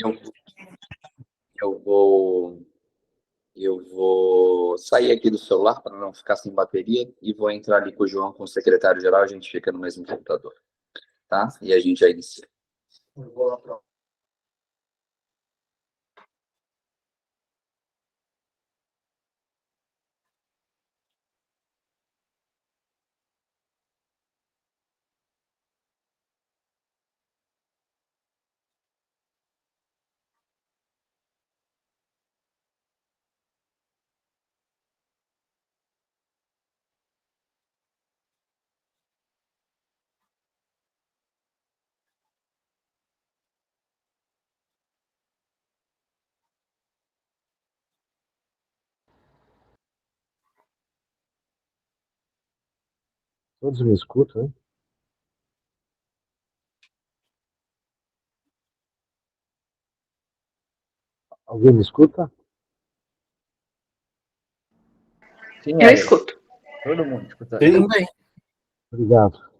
Eu, eu vou, eu vou sair aqui do celular para não ficar sem bateria e vou entrar ali com o João, com o secretário-geral, a gente fica no mesmo computador, tá? E a gente já inicia. Eu vou lá pra... Todos me escutam, hein? Alguém me escuta? Sim, Eu escuto. todo mundo escuta. Tudo bem. Obrigado.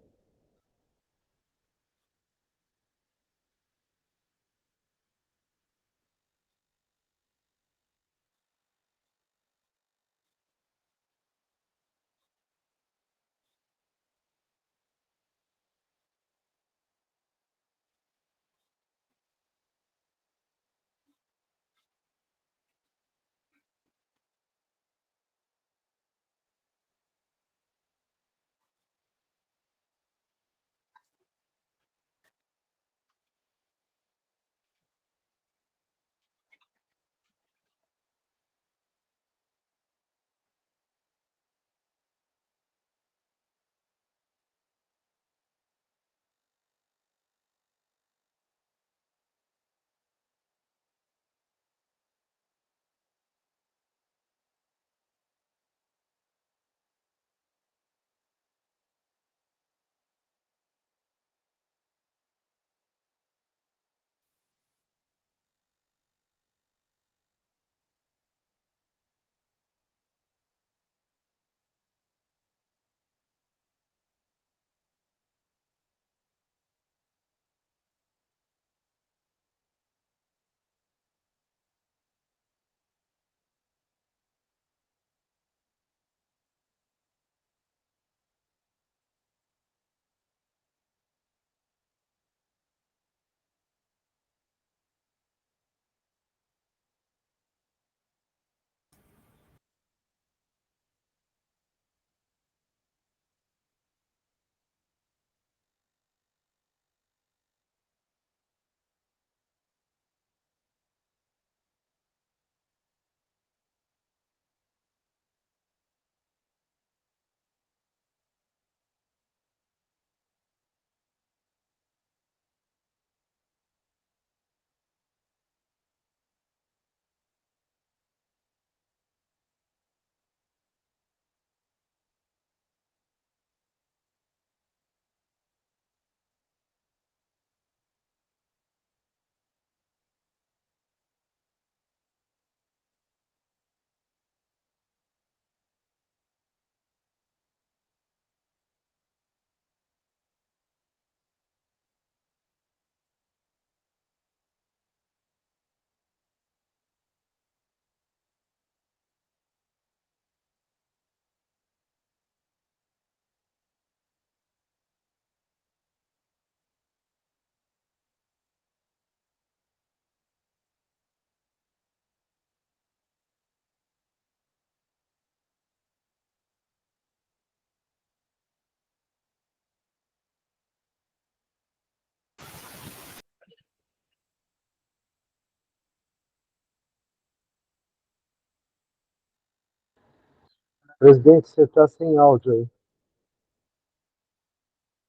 Presidente, você está sem áudio aí.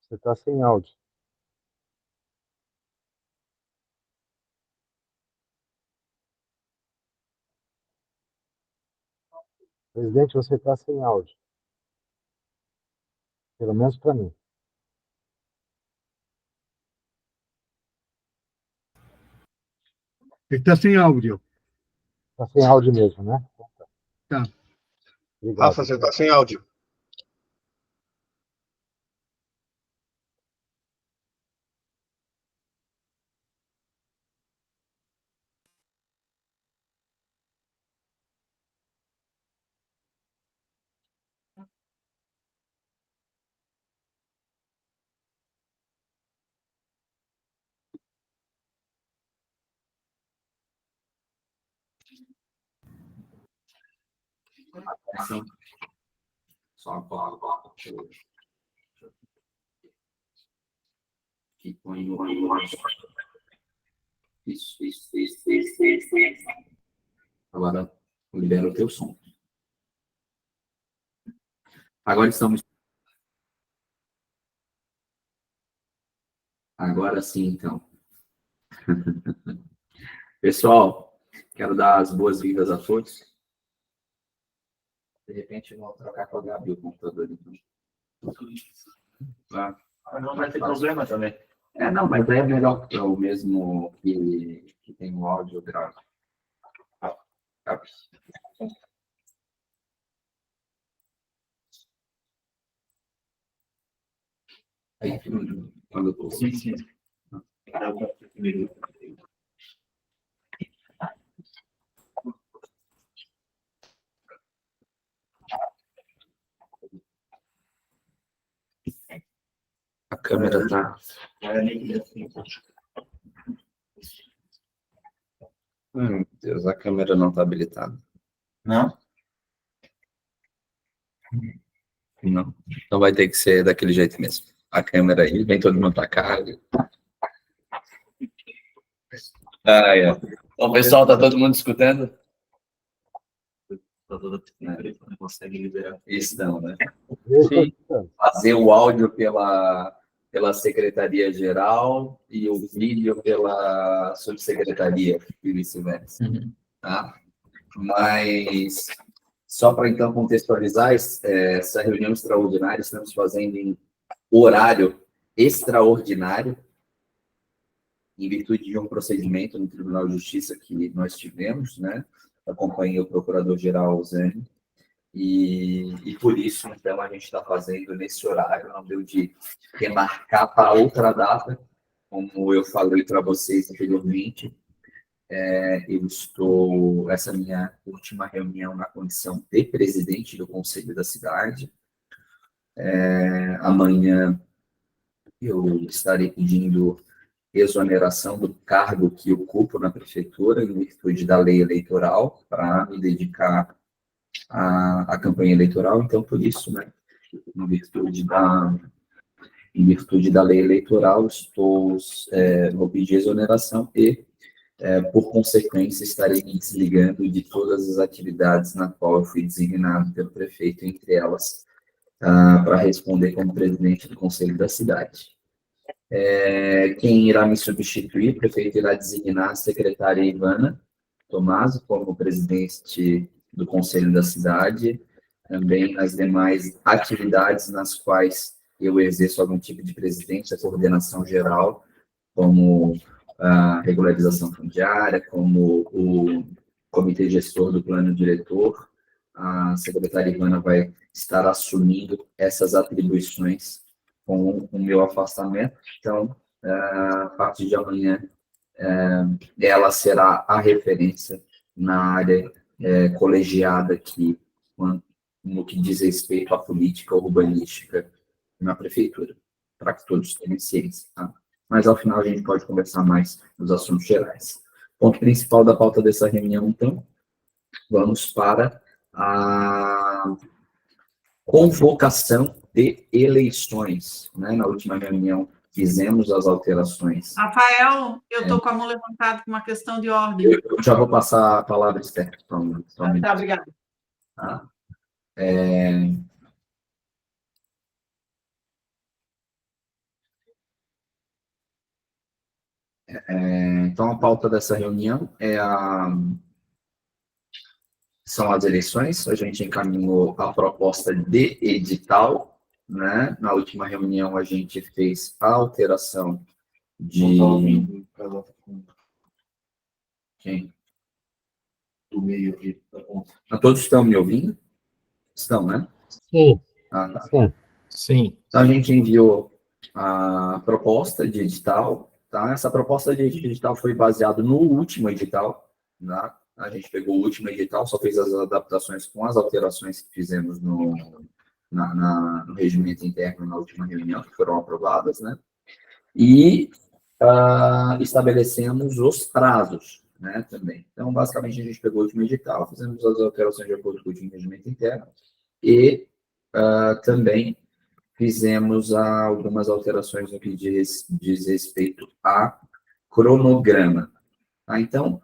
Você está sem áudio. Presidente, você está sem áudio. Pelo menos para mim. Ele está sem áudio. Está sem áudio mesmo, né? Tá. Obrigado. Rafa, você está sem áudio. Só uma palavra. Aqui põe o... Isso. Agora, libera o teu som. Agora estamos... Agora sim, então. Pessoal, quero dar as boas-vindas a todos. De repente, vou trocar com a Gabi o computador. Então. Não vai ter problema também. Não, mas aí é melhor que o mesmo que tem o áudio grave. Aí, quando eu tô... Sim. A câmera tá... Meu Deus, a câmera não tá habilitada. Não? Não. Então vai ter que ser daquele jeito mesmo. A câmera aí, vem todo mundo pra cá. Então, pessoal, tá todo mundo escutando? Não consegue liberar. Isso não, né? Sim. Fazer o áudio pela Secretaria-Geral e o vídeo pela Subsecretaria e vice-versa. Tá? Mas, só para então contextualizar, essa reunião extraordinária estamos fazendo em horário extraordinário, em virtude de um procedimento no Tribunal de Justiça que nós tivemos, né? Acompanhei o Procurador-Geral Zani, e por isso, então, a gente está fazendo nesse horário, não deu de remarcar para outra data, como eu falei para vocês anteriormente. Essa é a minha última reunião na condição de presidente do Conselho da Cidade. Amanhã eu estarei pedindo exoneração do cargo que ocupo na prefeitura, em virtude da lei eleitoral, para me dedicar à campanha eleitoral. Então, por isso, né, em virtude da lei eleitoral, vou pedir exoneração e, por consequência, estarei me desligando de todas as atividades na qual eu fui designado pelo prefeito, entre elas, para responder como presidente do Conselho da Cidade. Quem irá me substituir, o prefeito irá designar a secretária Ivana Tomaso como presidente do Conselho da Cidade, também as demais atividades nas quais eu exerço algum tipo de presidência, coordenação geral, como a regularização fundiária, como o comitê gestor do plano diretor. A secretária Ivana vai estar assumindo essas atribuições com o meu afastamento. Então, a partir de amanhã, ela será a referência na área colegiada aqui, no que diz respeito à política urbanística na prefeitura, para que todos tenham ciência. Tá? Mas, ao final, a gente pode conversar mais nos assuntos gerais. Ponto principal da pauta dessa reunião, então, vamos para a convocação de eleições, né? Na última reunião, fizemos as alterações. Rafael, eu estou com a mão levantada com uma questão de ordem. Eu já vou passar a palavra, Esther. Tá, obrigada. Tá? Então, a pauta dessa reunião são as eleições. A gente encaminhou a proposta de edital, né? Na última reunião, a gente fez a alteração de... Quem? Do meio aqui. Todos estão me ouvindo? Estão, né? Sim. Tá. Sim. Então, a gente enviou a proposta de edital, tá? Essa proposta de edital foi baseada no último edital, tá? A gente pegou o último edital, só fez as adaptações com as alterações que fizemos no regimento interno na última reunião, que foram aprovadas, né? E estabelecemos os prazos, né, também. Então, basicamente, a gente pegou o último edital, fizemos as alterações de acordo com o último regimento interno e também fizemos algumas alterações no que diz respeito a cronograma. Tá? Então,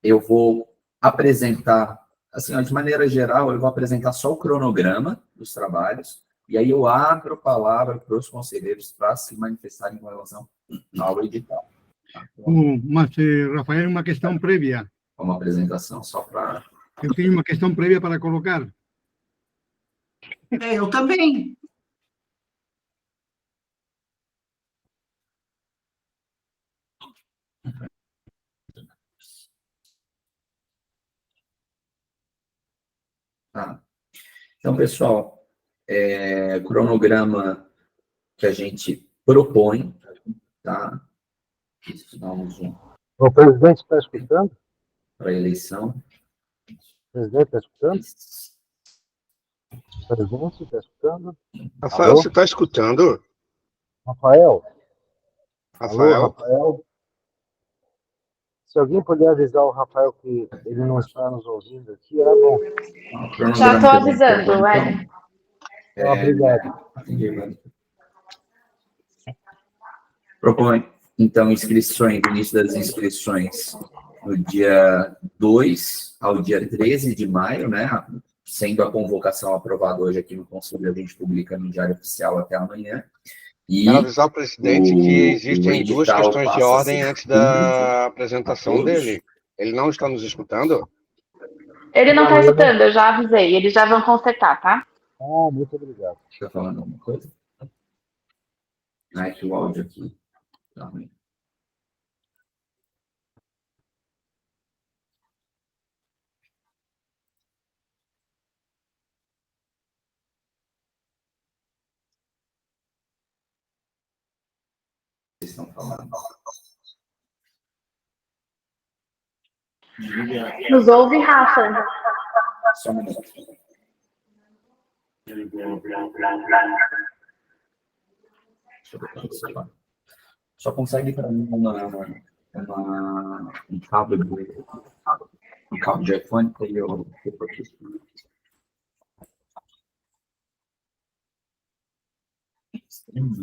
eu vou apresentar, assim, ó, de maneira geral, eu vou apresentar só o cronograma dos trabalhos, e aí eu abro a palavra para os conselheiros para se manifestarem com relação ao edital. Tá? Então, Mas, Rafael, uma questão prévia. uma apresentação só para... Eu tenho uma questão prévia para colocar. Eu também. Tá. Então, pessoal, cronograma que a gente propõe, tá? Vamos O presidente está escutando? para a eleição. O presidente está escutando? O presidente está escutando? Rafael, Alô? você está escutando? Rafael? Rafael? Alô, Rafael? Se alguém puder avisar o Rafael que ele não está nos ouvindo aqui, era bom. Já estou avisando, Hélio. Obrigado. Propõe, então, inscrições, início das inscrições no dia 2 ao dia 13 de maio, né? Sendo a convocação aprovada hoje aqui no Conselho, a gente publica no Diário Oficial até amanhã. E Quero avisar o presidente que existem o duas edital questões de passa a ordem ser antes da apresentação todos. dele. Ele não está nos escutando? Ele não está escutando, eu já avisei. Eles já vão consertar, tá? Ah, muito obrigado. Está falando alguma coisa? Ah, é que o áudio aqui tá ruim. Vocês estão falando. Nos ouve, Rafa. Só um minuto. Deixa eu botar no celular. Só consegue para mim um cabo de iPhone para eu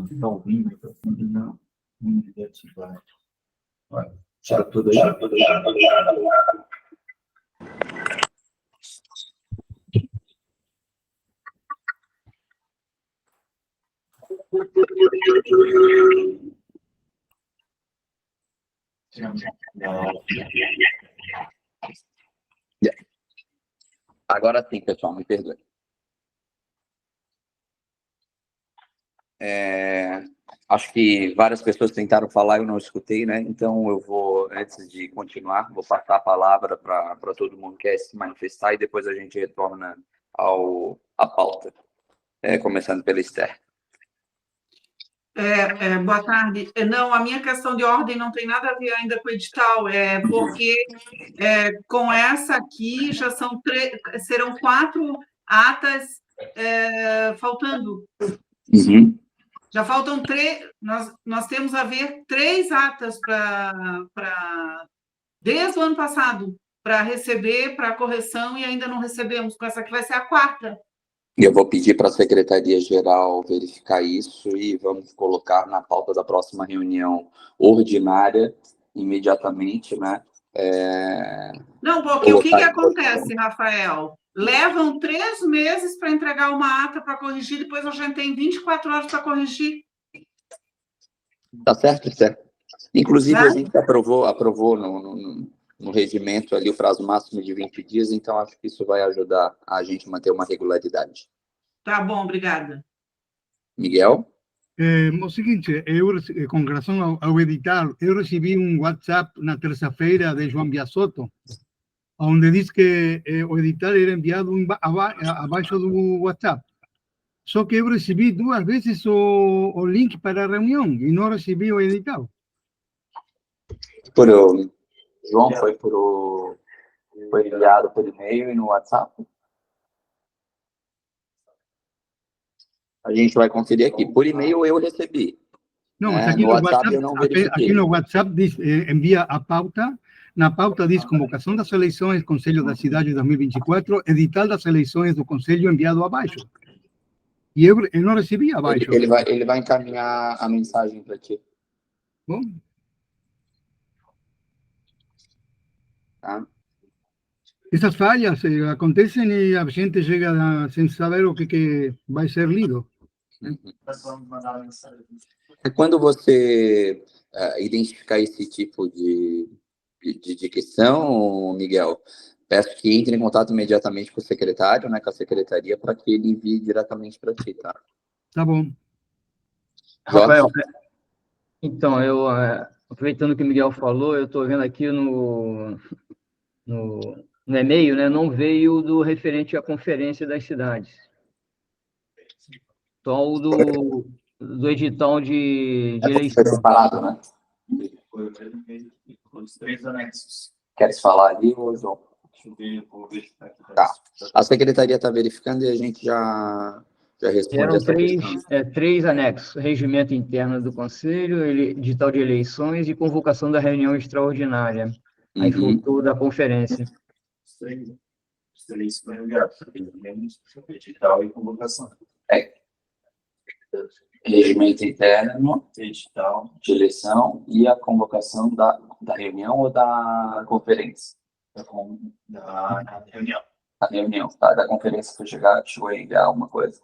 está ouvindo? Não. Olha, tira tudo aí. Agora sim, pessoal, me perdoe. Acho que várias pessoas tentaram falar, eu não escutei, né? Então eu vou, antes de continuar, vou passar a palavra para todo mundo que quer se manifestar e depois a gente retorna à pauta, começando pela Esther. Boa tarde. Não, a minha questão de ordem não tem nada a ver ainda com o edital, porque com essa aqui já serão 4 atas faltando. Uhum. Já faltam 3, nós temos a ver 3 atas desde o ano passado, para receber, para correção, e ainda não recebemos, com essa aqui vai ser a 4ª. Eu vou pedir para a Secretaria-Geral verificar isso e vamos colocar na pauta da próxima reunião ordinária, imediatamente, né? Não, porque o que acontece, Rafael? Levam 3 meses para entregar uma ata para corrigir, depois a gente tem 24 horas para corrigir. Tá certo, certo. Inclusive, a gente aprovou no regimento ali o prazo máximo de 20 dias, então acho que isso vai ajudar a gente a manter uma regularidade. Tá bom, obrigada. Miguel? O seguinte, com relação ao edital, eu recebi WhatsApp na terça-feira de João Biasotto, onde diz que o edital era enviado abaixo do WhatsApp. Só que eu recebi 2 vezes o link para a reunião e não recebi o edital. João, foi enviado por e-mail e no WhatsApp? A gente vai conferir aqui. Por e-mail eu recebi. Não, mas aqui no WhatsApp eu não verifiquei. Aqui no WhatsApp diz, envia a pauta na pauta diz convocação das eleições, Conselho da Cidade de 2024, edital das eleições do Conselho enviado abaixo. E eu não recebi abaixo. Ele vai encaminhar a mensagem para ti. Bom, Tá? essas falhas acontecem e a gente chega sem saber o que vai ser lido. Quando você identificar esse tipo de questão, Miguel, peço que entre em contato imediatamente com o secretário, né, com a secretaria, para que ele envie diretamente para ti, tá? Tá bom. Rafael, então, aproveitando que o Miguel falou, eu estou vendo aqui no e-mail, né, não veio do referente à Conferência das Cidades. Só o do edital de Foi eleição. separado, né? Os 3 anexos. Queres falar ali, ou João? Deixa eu ver, vou verificar aqui. Tá. A secretaria está verificando e a gente já responde Eram essa questão. três anexos: regimento interno do Conselho, edital de eleições e convocação da reunião extraordinária. Aí faltou da conferência. Os 3 foram enviados. Edital e convocação. Regimento interno, Edital. de eleição e a convocação da reunião ou da conferência? Da reunião. A reunião, tá? Da conferência que chegou a enviar alguma coisa.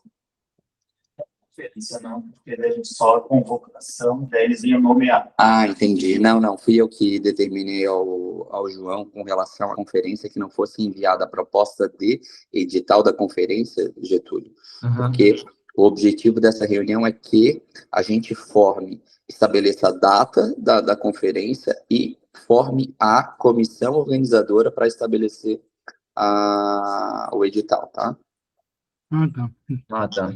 Conferência não, porque a gente só a convocação, daí eles iam nomear. Ah, entendi. Não, fui eu que determinei ao João com relação à conferência que não fosse enviada a proposta de edital da conferência, Getúlio. Porque o objetivo dessa reunião é que a gente estabeleça a data da conferência e forme a comissão organizadora para estabelecer o edital, tá? Tá.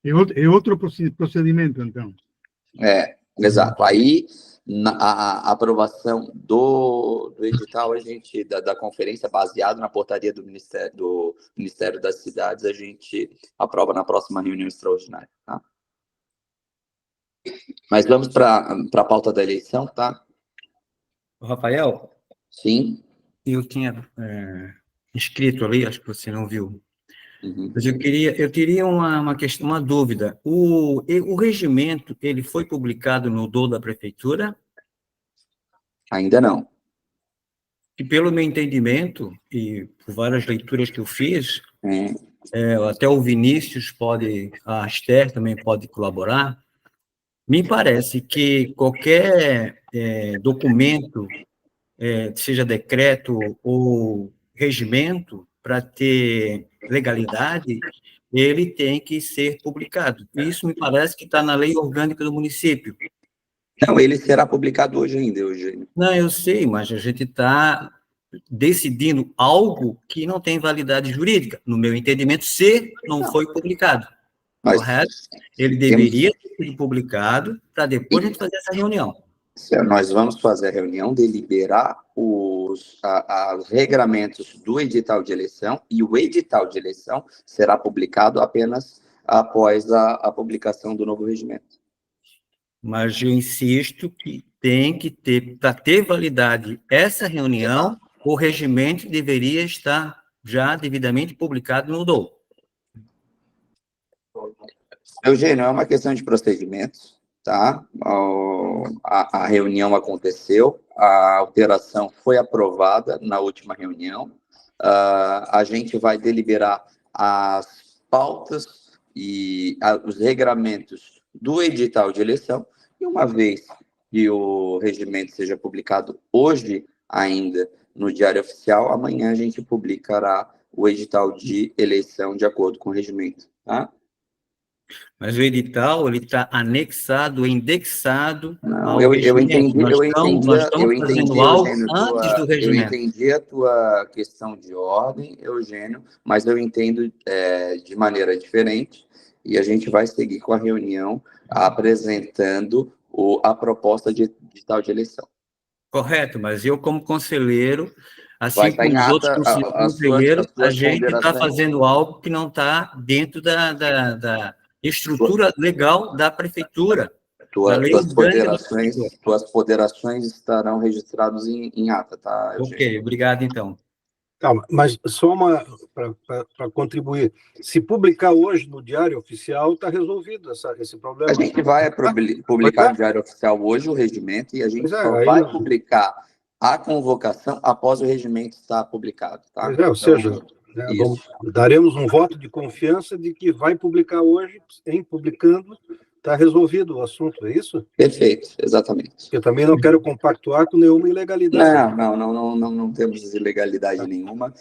É outro procedimento, então. Exato. Aí, a aprovação do edital, da conferência, baseado na portaria do Ministério das Cidades, a gente aprova na próxima reunião extraordinária, tá? Mas vamos para a pauta da eleição, tá? Rafael, Sim. eu tinha escrito ali, acho que você não viu, Uhum. mas eu teria uma dúvida. O regimento, ele foi publicado no DOU da Prefeitura? Ainda não. E pelo meu entendimento, e por várias leituras que eu fiz, até o Vinícius a Esther também pode colaborar, me parece que qualquer documento, seja decreto ou regimento, para ter legalidade, ele tem que ser publicado. Isso me parece que está na lei orgânica do município. Não, ele será publicado hoje ainda, Eugênio. Não, eu sei, mas a gente está decidindo algo que não tem validade jurídica, no meu entendimento, se não foi publicado. Correto? Ele deveria ter sido publicado para depois a gente fazer essa reunião. Nós vamos fazer a reunião, deliberar os regramentos do edital de eleição, e o edital de eleição será publicado apenas após a publicação do novo regimento. Mas eu insisto que tem que ter, para ter validade essa reunião, o regimento deveria estar já devidamente publicado no DOU. Eugênio, é uma questão de procedimentos, tá? A reunião aconteceu, a alteração foi aprovada na última reunião, a gente vai deliberar as pautas e os regramentos do edital de eleição, e uma vez que o regimento seja publicado hoje ainda no Diário Oficial, amanhã a gente publicará o edital de eleição de acordo com o regimento, tá? Mas o edital, ele está anexado, indexado ao regimento. Nós estamos fazendo algo antes do regimento. Eu entendi a tua questão de ordem, Eugênio, mas eu entendo de maneira diferente, e a gente vai seguir com a reunião apresentando a proposta de edital de eleição. Correto, mas eu, como conselheiro, assim como os outros conselheiros, a gente está fazendo algo que não está dentro da estrutura legal da prefeitura. lei orgânica do professor. Tuas ponderações estarão registradas em ata, tá, Eugênio? Ok, obrigado, então. Calma, mas só para contribuir. Se publicar hoje no Diário Oficial, está resolvido esse problema. A gente vai publicar no Diário Oficial hoje o regimento e a gente só vai publicar a convocação após o regimento estar publicado, tá? Ou seja, daremos um voto de confiança de que vai publicar hoje, em publicando, está resolvido o assunto, é isso? Perfeito, exatamente. Eu também não quero compactuar com nenhuma ilegalidade. Não temos ilegalidade nenhuma.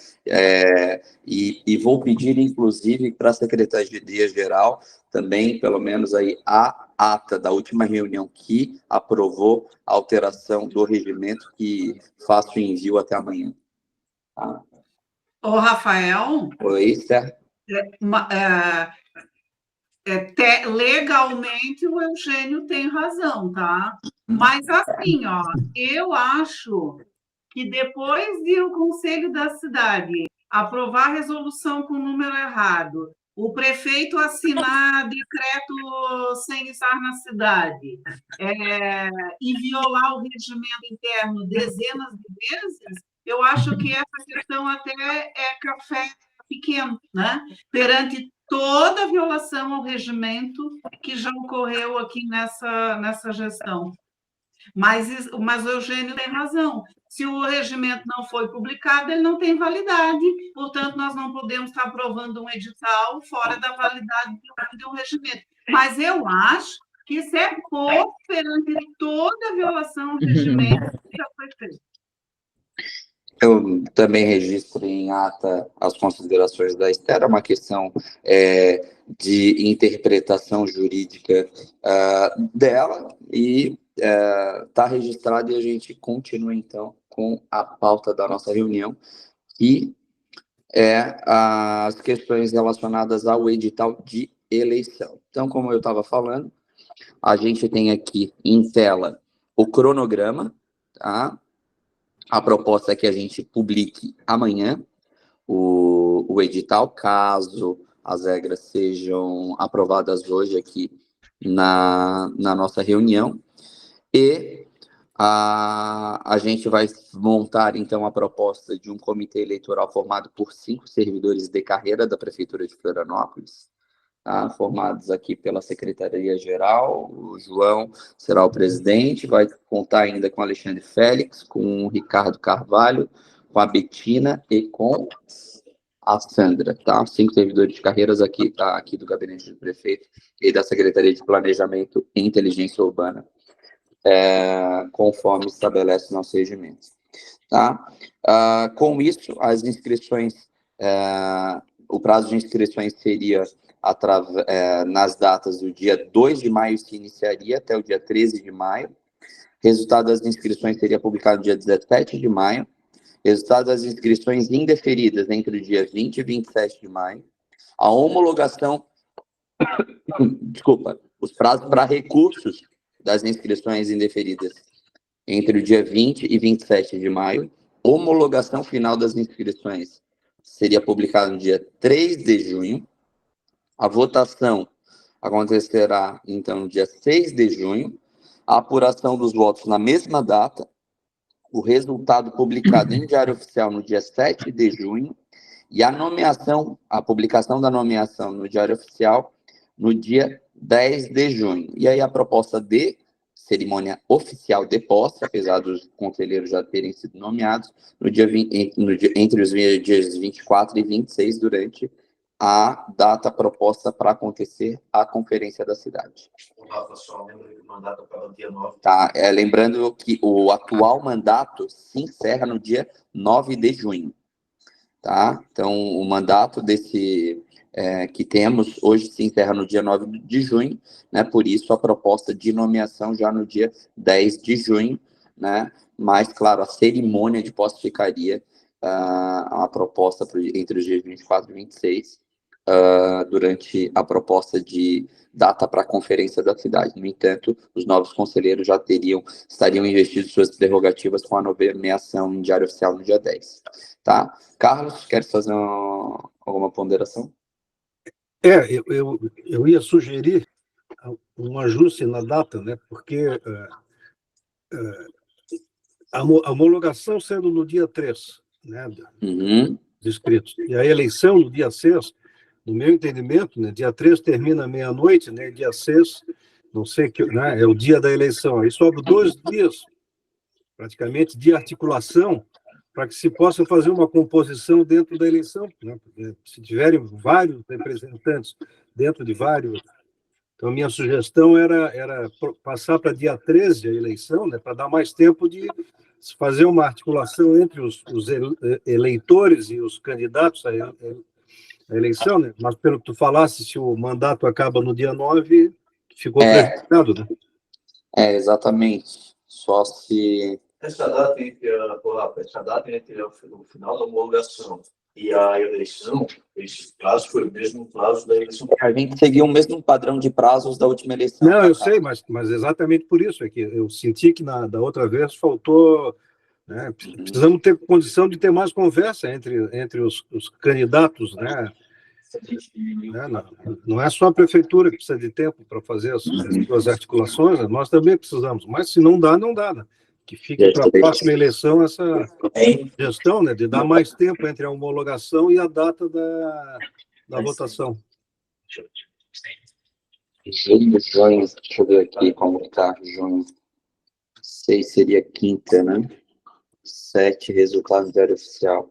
E vou pedir, inclusive, para a Secretaria-Geral também, pelo menos aí, a ata da última reunião que aprovou a alteração do regimento, que faço envio até amanhã. Tá? Ô, Rafael? Oi, certo? Legalmente o Eugênio tem razão, tá? Mas assim, ó, eu acho que depois de o Conselho da Cidade aprovar a resolução com o número errado, o prefeito assinar decreto sem estar na cidade e violar o regimento interno dezenas de vezes, eu acho que essa questão até é café pequeno, né? Perante toda a violação ao regimento que já ocorreu aqui nessa gestão. Mas o Eugênio tem razão. Se o regimento não foi publicado, ele não tem validade. Portanto, nós não podemos estar aprovando um edital fora da validade do regimento. Mas eu acho que isso é pouco perante toda a violação ao regimento que já foi feito. Eu também registro em ata as considerações da Esther, é uma questão de interpretação jurídica dela, e está registrado, e a gente continua, então, com a pauta da nossa reunião, que é as questões relacionadas ao edital de eleição. Então, como eu estava falando, a gente tem aqui em tela o cronograma, tá? A proposta é que a gente publique amanhã o edital, caso as regras sejam aprovadas hoje aqui na nossa reunião. E a gente vai montar, então, a proposta de um comitê eleitoral formado por 5 servidores de carreira da Prefeitura de Florianópolis, tá? Formados aqui pela Secretaria-Geral. O João será o presidente, vai contar ainda com o Alexandre Félix, com o Ricardo Carvalho, com a Betina e com a Sandra, tá? 5 servidores de carreiras aqui, tá? Aqui do Gabinete do Prefeito e da Secretaria de Planejamento e Inteligência Urbana, conforme estabelece o nosso regimento, tá? Com isso, as inscrições, o prazo de inscrições seria nas datas do dia 2 de maio se iniciaria até o dia 13 de maio. Resultado das inscrições seria publicado no dia 17 de maio. Resultado das inscrições indeferidas entre o dia 20 e 27 de maio. A homologação, os prazos para recursos das inscrições indeferidas entre o dia 20 e 27 de maio. Homologação final das inscrições seria publicada no dia 3 de junho. A votação acontecerá, então, no dia 6 de junho. A apuração dos votos na mesma data. O resultado publicado em Diário Oficial no dia 7 de junho. E a publicação da nomeação no Diário Oficial no dia 10 de junho. E aí a proposta de cerimônia oficial de posse, apesar dos conselheiros já terem sido nomeados, entre os dias 24 e 26, durante a data proposta para acontecer a Conferência da Cidade. Só lembra que o mandato acaba no dia 9. Tá, lembrando que o atual mandato se encerra no dia 9 de junho. Tá? Então, o mandato que temos hoje se encerra no dia 9 de junho, né? Por isso, a proposta de nomeação já no dia 10 de junho, né? Mas, claro, a cerimônia de posse ficaria a proposta entre os dias 24 e 26, durante a proposta de data para a Conferência da Cidade. No entanto, os novos conselheiros já estariam investidos suas prerrogativas com a nomeação em Diário Oficial no dia 10. Tá? Carlos, quer fazer alguma ponderação? Eu ia sugerir um ajuste na data, né? Porque a homologação sendo no dia 3, né? Dos inscritos, e a eleição no dia 6, no meu entendimento, né? Dia 3 termina meia-noite, né? Dia 6, não sei que, né? É o dia da eleição. Aí sobram 2 dias, praticamente, de articulação, para que se possa fazer uma composição dentro da eleição, né? Porque se tiverem vários representantes dentro de vários. Então, minha sugestão era passar para dia 13 a eleição, né? Para dar mais tempo de fazer uma articulação entre os eleitores e os candidatos à eleição, né? Mas, pelo que tu falasse, se o mandato acaba no dia 9, ficou prejudicado, né? Exatamente. Só se... Essa data entre o final da homologação e a eleição, esse prazo foi o mesmo prazo da eleição. A gente seguiu o mesmo padrão de prazos da última eleição. Não, eu sei, mas exatamente por isso, é que eu senti que da outra vez faltou, né? Precisamos ter condição de ter mais conversa entre os candidatos, né? Não é só a prefeitura que precisa de tempo para fazer as suas articulações, nós também precisamos, mas se não dá, não dá, né? Que fique para a próxima eleição essa gestão, né, de dar mais tempo entre a homologação e a data da votação. Junho, deixa eu ver aqui como está junho. 6 seria quinta, né? 7, resultado do Diário Oficial.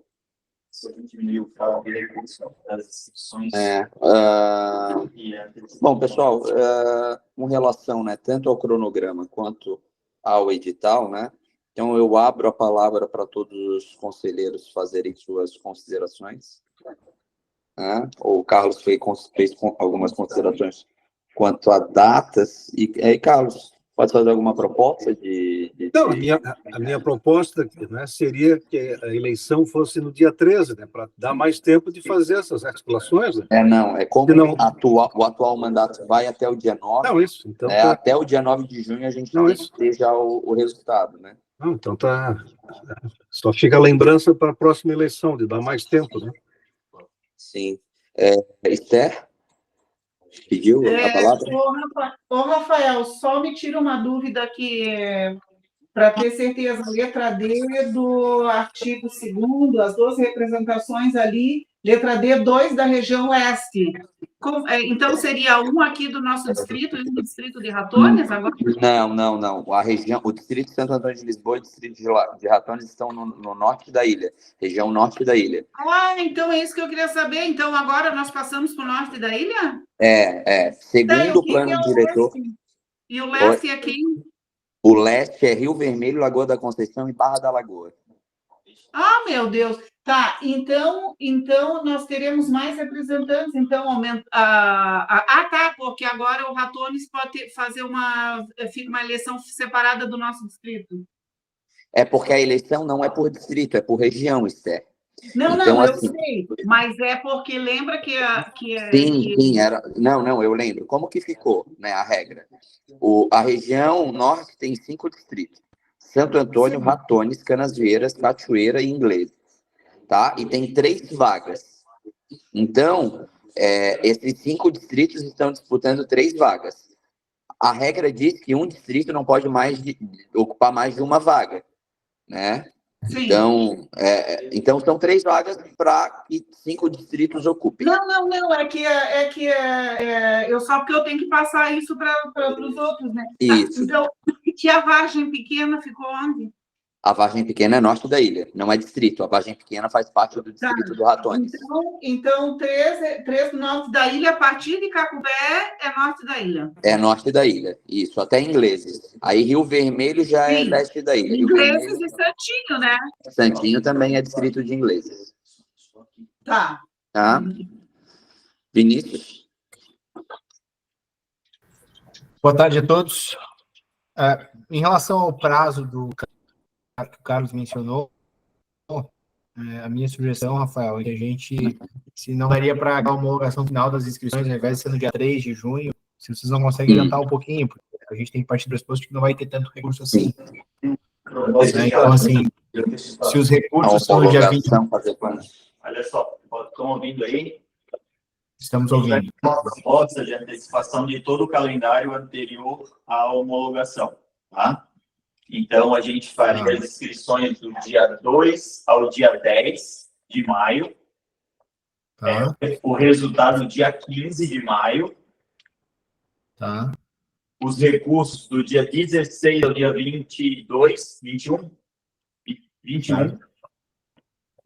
Bom, pessoal, com relação, né, tanto ao cronograma quanto ao edital, né? Então, eu abro a palavra para todos os conselheiros fazerem suas considerações. Né? O Carlos fez algumas considerações quanto a datas. E aí, Carlos, pode fazer alguma proposta Não, a minha proposta, né, seria que a eleição fosse no dia 13, né, para dar mais tempo de fazer essas articulações. Né? Como o atual mandato vai até o dia 9, não, isso, então até o dia 9 de junho a gente tem que ter já o resultado, né? Não, então só fica a lembrança para a próxima eleição, de dar mais tempo, né? Sim. Esther? Pediu a palavra? Ô, Rafael, só me tira uma dúvida aqui, para ter certeza, letra D do artigo 2º, as 2 representações ali, letra D, 2 da região oeste. Então, seria um aqui do nosso distrito, e um do distrito de Ratones agora? Não. O distrito de Santo Antônio de Lisboa e o distrito de Ratones estão no norte da ilha, região norte da ilha. Então é isso que eu queria saber. Então, agora nós passamos para o norte da ilha? Segundo o plano diretor... E o leste é quem? O leste é Rio Vermelho, Lagoa da Conceição e Barra da Lagoa. Ah, meu Deus! Tá, então nós teremos mais representantes, então aumenta... tá, porque agora o Ratones pode fazer uma eleição separada do nosso distrito. É porque a eleição não é por distrito, é por região, Esther. Não, então, eu sei, mas é porque lembra que... Sim, era... Não, eu lembro. Como que ficou, né, a regra? A região norte tem 5 distritos. Santo Antônio, Ratones, Canasvieiras, Cachoeira e Inglês. Tá? E tem 3 vagas. Então, esses 5 distritos estão disputando 3 vagas. A regra diz que um distrito não pode ocupar mais de uma vaga, né? Sim. Então são 3 vagas para que 5 distritos ocupem. Não, eu só porque eu tenho que passar isso para os outros, né? Isso. Então, e a Vargem Pequena ficou onde? A Vargem Pequena é norte da ilha, não é distrito. A Vargem Pequena faz parte do distrito do Ratones. Então 3 do norte da ilha, a partir de Cacubé, é norte da ilha. É norte da ilha, isso, até Ingleses. Aí Rio Vermelho já é leste da ilha. Ingleses e Santinho, né? Santinho também é distrito de Ingleses. Tá. Vinícius? Boa tarde a todos. Em relação ao prazo que o Carlos mencionou, a minha sugestão, Rafael, é que a gente, se não daria para a homologação final das inscrições, ao invés de ser no dia 3 de junho, se vocês não conseguem adiantar um pouquinho, porque a gente tem que partir do pressuposto que não vai ter tanto recurso assim. Então, assim, se os recursos são no dia 20... Olha só, estão ouvindo aí? Estamos ouvindo. Uma proposta de antecipação de todo o calendário anterior à homologação, tá? Então, a gente faria as inscrições do dia 2 ao dia 10 de maio. Tá. O resultado no dia 15 de maio. Tá. Os recursos do dia 16 ao dia 22, 21.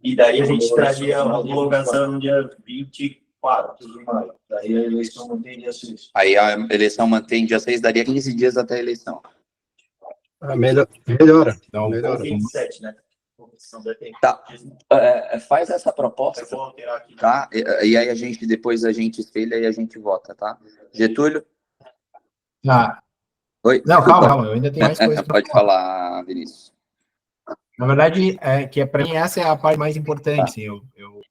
E daí a gente traria a homologação no dia 24 de maio. Daí a eleição mantém dia 6. Aí a eleição mantém dia 6, daria 15 dias até a eleição. Melhora. Então, Melhora. 27, né? Tá. Faz essa proposta, Eu vou alterar aqui. tá? E aí depois a gente espelha e a gente vota, tá? Getúlio? Ah, Oi? não, calma, eu ainda tenho mais coisa. Pode falar, Vinícius. Na verdade, para mim essa é a parte mais importante. Assim, eu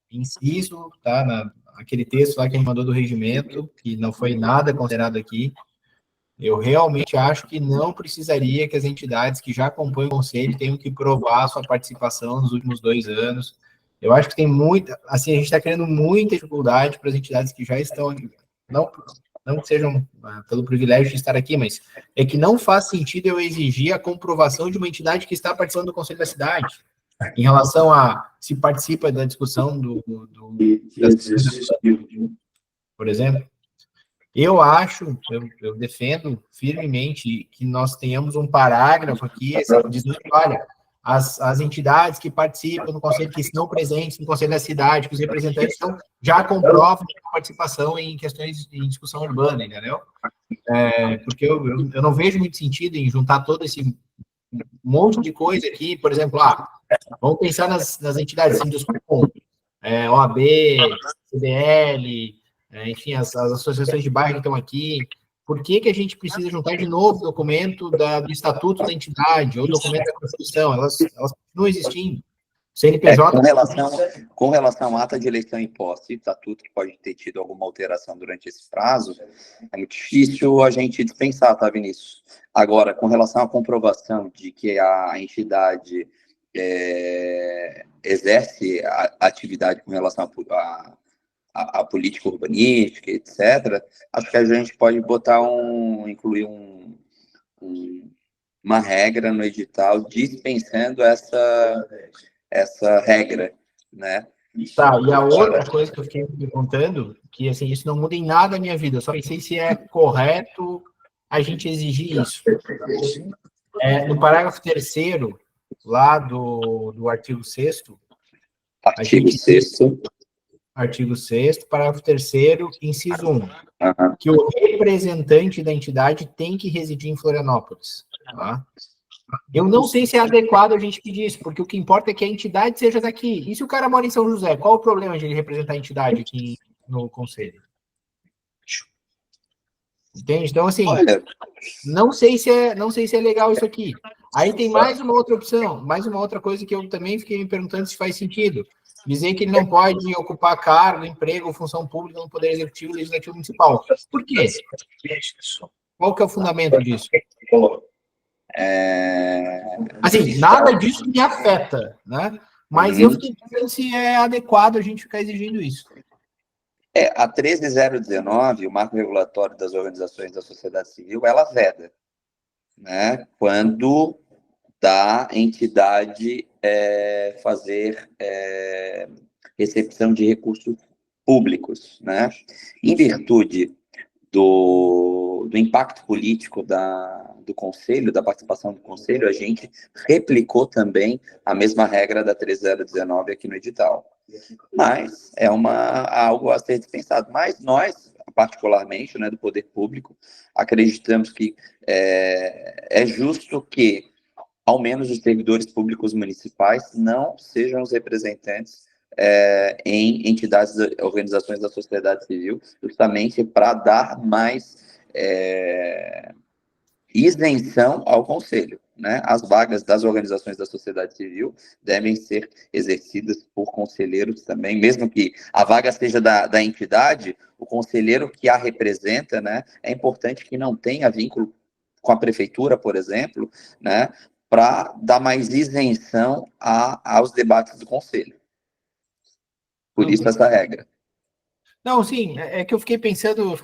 insisto, tá, naquele texto lá que a gente mandou do regimento, que não foi nada considerado aqui. Eu realmente acho que não precisaria que as entidades que já compõem o conselho tenham que provar a sua participação nos últimos 2 anos. Eu acho que tem muita, assim, a gente está criando muita dificuldade para as entidades que já estão, não que sejam pelo privilégio de estar aqui, mas é que não faz sentido eu exigir a comprovação de uma entidade que está participando do Conselho da Cidade, em relação a se participa da discussão por exemplo. Eu acho, eu defendo firmemente que nós tenhamos um parágrafo aqui dizendo, olha, as entidades que participam do Conselho, que estão presentes no Conselho da Cidade, que os representantes já comprovam a participação em questões de discussão urbana, entendeu? Porque eu não vejo muito sentido em juntar todo esse monte de coisa aqui, por exemplo, vamos pensar nas entidades, Sinduscom, OAB, CDL, enfim, as associações de bairro que estão aqui. Por que a gente precisa juntar de novo o documento do estatuto da entidade ou documento da Constituição? Elas continuam existindo. CNPJ... Com relação à ata de eleição em posse, estatuto que pode ter tido alguma alteração durante esse prazo, é muito difícil a gente dispensar, tá, Vinícius? Agora, com relação à comprovação de que a entidade exerce a atividade com relação a política urbanística, etc., acho que a gente pode incluir uma regra no edital dispensando essa regra, né? Tá, e a outra coisa que eu fiquei me perguntando, que assim, isso não muda em nada a minha vida, eu só pensei se é correto a gente exigir isso. No parágrafo 3º, lá do artigo 6º, Artigo 6º, parágrafo 3º, inciso 1, que o representante da entidade tem que residir em Florianópolis. Tá? Eu não sei se é adequado a gente pedir isso, porque o que importa é que a entidade seja daqui. E se o cara mora em São José, qual o problema de ele representar a entidade aqui no conselho? Entende? Então, assim, não sei se é legal isso aqui. Aí tem mais uma outra opção, mais uma outra coisa que eu também fiquei me perguntando se faz sentido. Dizer que ele não pode ocupar cargo, emprego ou função pública no Poder Executivo e Legislativo Municipal. Por quê? Qual que é o fundamento disso? Assim, nada disso me afeta, né? Mas eu fiquei pensando se é adequado a gente ficar exigindo isso. A 13019, o marco regulatório das organizações da sociedade civil, ela veda, né? Quando da entidade fazer recepção de recursos públicos, né? Em virtude do impacto político do Conselho, da participação do Conselho, a gente replicou também a mesma regra da 13019 aqui no edital. Mas é algo a ser dispensado. Mas nós, particularmente, né, do poder público, acreditamos que é justo que ao menos os servidores públicos municipais não sejam os representantes em entidades, organizações da sociedade civil, justamente para dar mais isenção ao Conselho, né? As vagas das organizações da sociedade civil devem ser exercidas por conselheiros também, mesmo que a vaga seja da entidade, o conselheiro que a representa, né? É importante que não tenha vínculo com a prefeitura, por exemplo, né? Para dar mais isenção aos debates do Conselho. Por isso essa regra. Não, sim, é que eu fiquei pensando,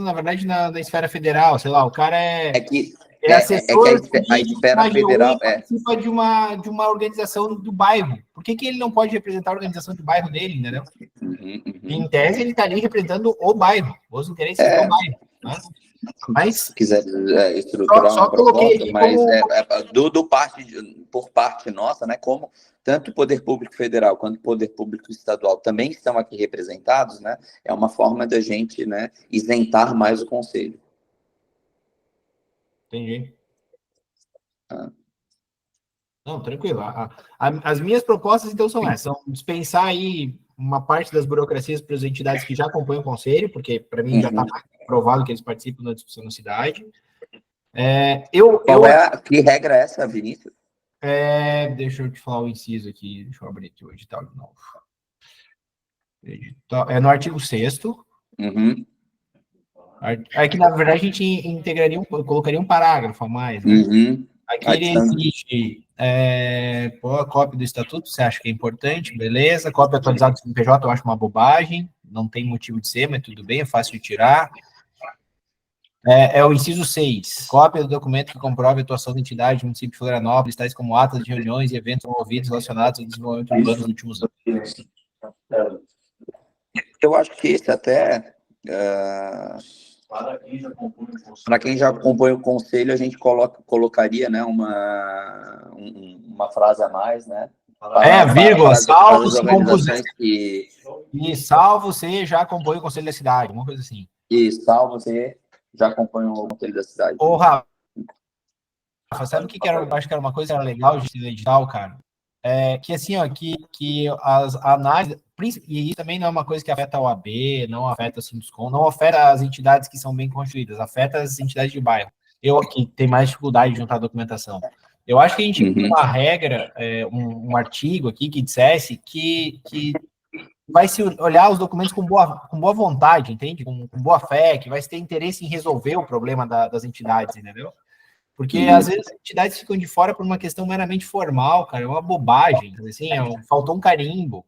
na verdade, na esfera federal, sei lá, o cara É que, é assessor a esfera da AGU federal e participa de uma organização do bairro. Por que ele não pode representar a organização do bairro dele, entendeu? Em tese, ele está ali representando o bairro, os interesses do bairro. Né? Mas, se quiser estruturar só uma coloquei proposta, aqui mas como... por parte nossa, né, como tanto o Poder Público Federal quanto o Poder Público Estadual também estão aqui representados, né, é uma forma da gente, né, isentar mais o Conselho. Entendi. Não, tranquilo. As minhas propostas, então, são essas. São dispensar aí uma parte das burocracias para as entidades que já acompanham o Conselho, porque, para mim, já está provado que eles participam da discussão na cidade. Que regra é essa, Vinícius? Deixa eu te falar o inciso aqui. Deixa eu abrir aqui o edital de novo. É no artigo 6º. Aqui, na verdade, a gente integraria, colocaria um parágrafo a mais, né? Aqui ele exige a cópia do estatuto, você acha que é importante, beleza. Cópia atualizada do CNPJ, eu acho uma bobagem, não tem motivo de ser, mas tudo bem, é fácil de tirar. É o inciso 6, cópia do documento que comprove a atuação da entidade do município de Florianópolis, tais como atas de reuniões e eventos promovidos relacionados ao desenvolvimento urbano nos últimos anos. Eu acho que esse até... Para quem já acompanha o Conselho, a gente colocaria, né, uma frase a mais, né? Vírgula, salvo as organizações que... E salvo você já acompanha o Conselho da Cidade, uma coisa assim. E salvo você já acompanha o Conselho da Cidade. Ô, Rafa, sabe o que era? Eu acho que era uma coisa legal de edital, cara? Que assim, ó, que as análises, e isso também não é uma coisa que afeta a OAB, não afeta o Sinduscom, não afeta as entidades que são bem construídas, afeta as entidades de bairro. Eu aqui tenho mais dificuldade de juntar documentação. Eu acho que a gente tem uma regra, um artigo aqui que dissesse que vai se olhar os documentos com boa vontade, entende? Com boa fé, que vai se ter interesse em resolver o problema das entidades, entendeu? Porque, às vezes, as entidades ficam de fora por uma questão meramente formal, cara, é uma bobagem, assim, faltou um carimbo.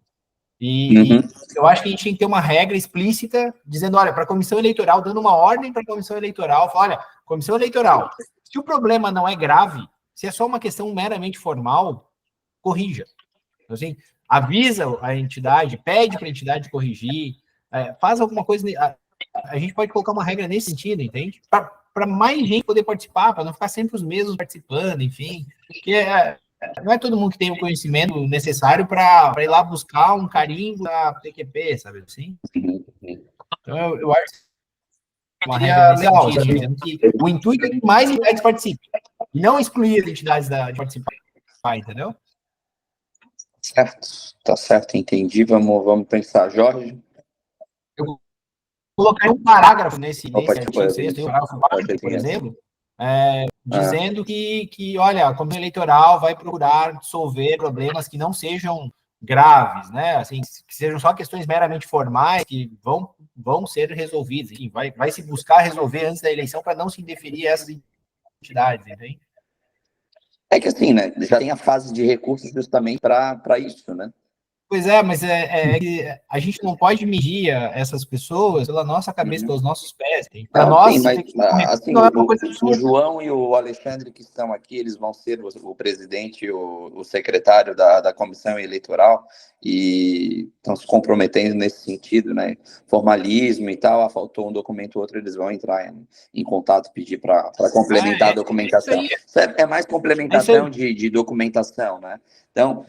E eu acho que a gente tem que ter uma regra explícita, dizendo, olha, para a comissão eleitoral, dando uma ordem para a comissão eleitoral, fala, olha, comissão eleitoral, se o problema não é grave, se é só uma questão meramente formal, corrija. Assim, avisa a entidade, pede para a entidade corrigir, faz alguma coisa, a gente pode colocar uma regra nesse sentido, entende? Para mais gente poder participar, para não ficar sempre os mesmos participando, enfim, porque não é todo mundo que tem o conhecimento necessário para ir lá buscar um carimbo da PQP, sabe assim? Então, eu acho uma regra legal, sabe? Que o intuito é que mais entidades participem, e não excluir as entidades de participar, entendeu? Certo, tá certo, entendi. Vamos pensar. Jorge? Eu coloquei um parágrafo nesse artigo 6º, parágrafo 4, por exemplo, dizendo que, olha, a comissão eleitoral vai procurar dissolver problemas que não sejam graves, né? Assim, que sejam só questões meramente formais, que vão ser resolvidas. Enfim, vai se buscar resolver antes da eleição para não se indeferir essas entidades, entende? É que assim, né? Já tem a fase de recursos justamente para isso, né? Pois é, mas a gente não pode medir essas pessoas pela nossa cabeça, pelos nossos pés. Para nós, sim, mas, assim, o João e o Alexandre que estão aqui, eles vão ser o presidente e o secretário da comissão eleitoral e estão se comprometendo nesse sentido, né? Formalismo e tal, faltou um documento ou outro, eles vão entrar em contato, pedir para complementar a documentação. Isso é mais complementação de documentação, né? Então,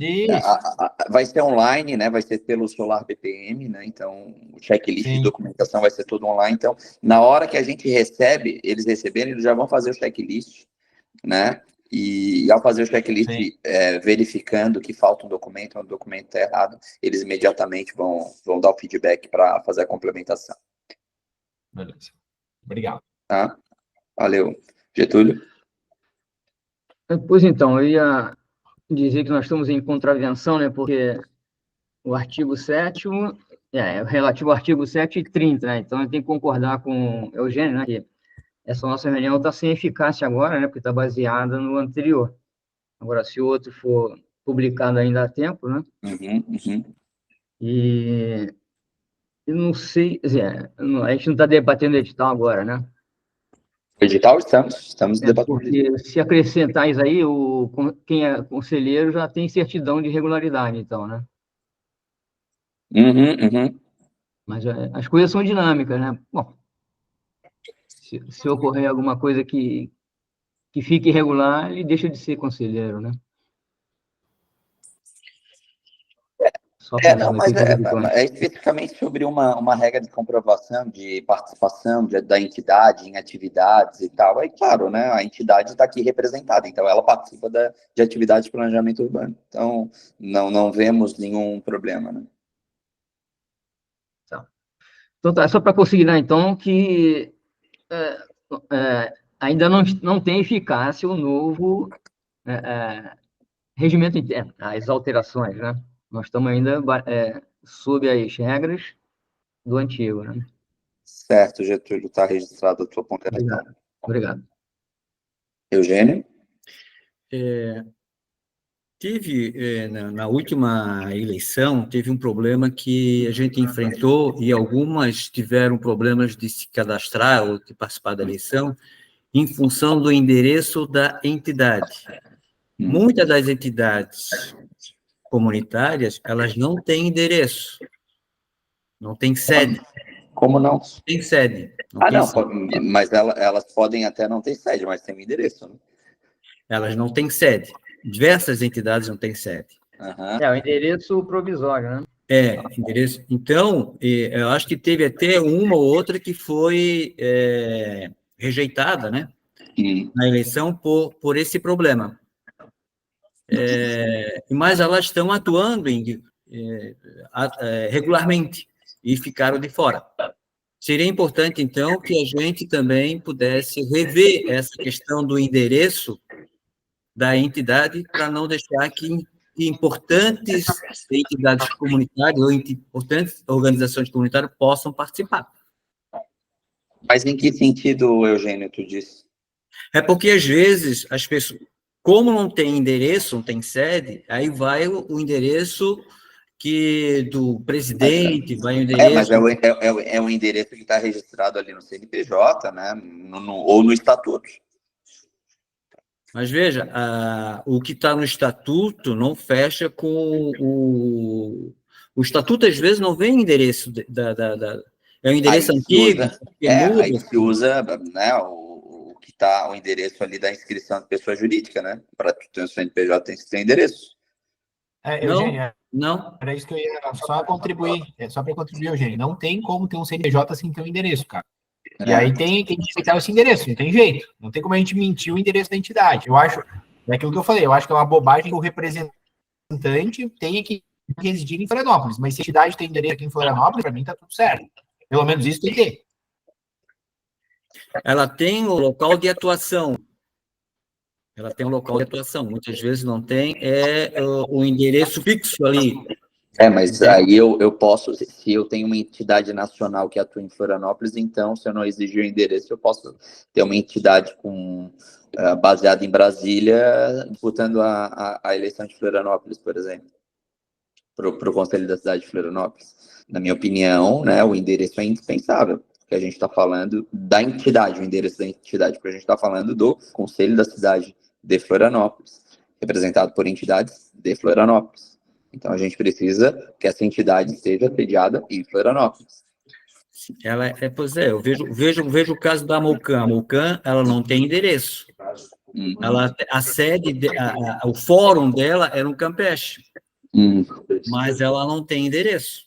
vai ser online, né? Vai ser pelo Solar BPM, né? Então, o checklist de documentação vai ser todo online. Então, na hora que a gente recebe, eles receberem, eles já vão fazer o checklist, né? E ao fazer o checklist, verificando que falta um documento, o documento está errado, eles imediatamente vão dar o feedback para fazer a complementação. Beleza. Obrigado. Tá? Valeu. Getúlio? Pois então, eu ia dizer que nós estamos em contravenção, né, porque o artigo 7º, relativo ao artigo 7 e 30, né, então eu tenho que concordar com o Eugênio, né, que essa nossa reunião está sem eficácia agora, né, porque está baseada no anterior. Agora, se o outro for publicado ainda há tempo, né, e Eu não sei, a gente não está debatendo edital agora, né? O edital estamos debatendo. Porque se acrescentar isso aí, quem é conselheiro já tem certidão de regularidade, então, né? Mas as coisas são dinâmicas, né? Bom, se ocorrer alguma coisa que fique irregular, ele deixa de ser conselheiro, né? Não, mas é especificamente sobre uma regra de comprovação de participação da entidade em atividades e tal. Aí, claro, né, a entidade está aqui representada, então ela participa de atividades de planejamento urbano. Então, não vemos nenhum problema, né? Então, tá, só para consignar, então, que ainda não tem eficácia o novo regimento interno, as alterações, né? Nós estamos ainda sob as regras do antigo, né? Certo, Getúlio, está registrado a tua ponderação. Obrigado. Eugênio? Teve, na última eleição, teve um problema que a gente enfrentou e algumas tiveram problemas de se cadastrar ou de participar da eleição em função do endereço da entidade. Muitas das entidades comunitárias, elas não têm endereço, não têm sede. Como não? Tem sede. Mas elas podem até não ter sede, mas tem um endereço, né? Elas não têm sede. Diversas entidades não têm sede. O endereço provisório, né? Endereço. Então, eu acho que teve até uma ou outra que foi rejeitada, né? Na eleição por esse problema. Mas elas estão atuando regularmente e ficaram de fora. Seria importante, então, que a gente também pudesse rever essa questão do endereço da entidade para não deixar que importantes entidades comunitárias ou importantes organizações comunitárias possam participar. Mas em que sentido, Eugênio, tu disse? É porque, às vezes, as pessoas, como não tem endereço, não tem sede, aí vai o endereço do presidente, vai o endereço... Mas é o endereço que está registrado ali no CNPJ, né? Ou no estatuto. Mas veja, o que está no estatuto não fecha com o estatuto, às vezes, não vem endereço é um endereço antigo. Aí se usa, né, o endereço ali da inscrição de pessoa jurídica, né? Para tu ter um CNPJ tem que ter endereço. Eugênio, não. Era isso que eu ia só contribuir. Só para contribuir, Eugênio. Não tem como ter um CNPJ sem ter um endereço, cara. E aí tem que respeitar esse endereço, não tem jeito. Não tem como a gente mentir o endereço da entidade. Eu acho, é aquilo que eu falei, eu acho que é uma bobagem que o representante tenha que residir em Florianópolis. Mas se a entidade tem endereço aqui em Florianópolis, para mim tá tudo certo. Pelo menos isso tem que ter. Ela tem o local de atuação. Muitas vezes não tem o endereço fixo ali. Mas aí eu posso, se eu tenho uma entidade nacional que atua em Florianópolis, então, se eu não exigir o endereço, eu posso ter uma entidade baseada em Brasília, disputando a eleição de Florianópolis, por exemplo, para o Conselho da Cidade de Florianópolis. Na minha opinião, né, o endereço é indispensável, porque a gente está falando da entidade, o endereço da entidade, porque a gente está falando do Conselho da Cidade de Florianópolis, representado por entidades de Florianópolis. Então, a gente precisa que essa entidade esteja sediada em Florianópolis. Eu vejo o caso da Molcan. A Molcan, ela não tem endereço. A sede, o fórum dela é no Campeche. Mas ela não tem endereço.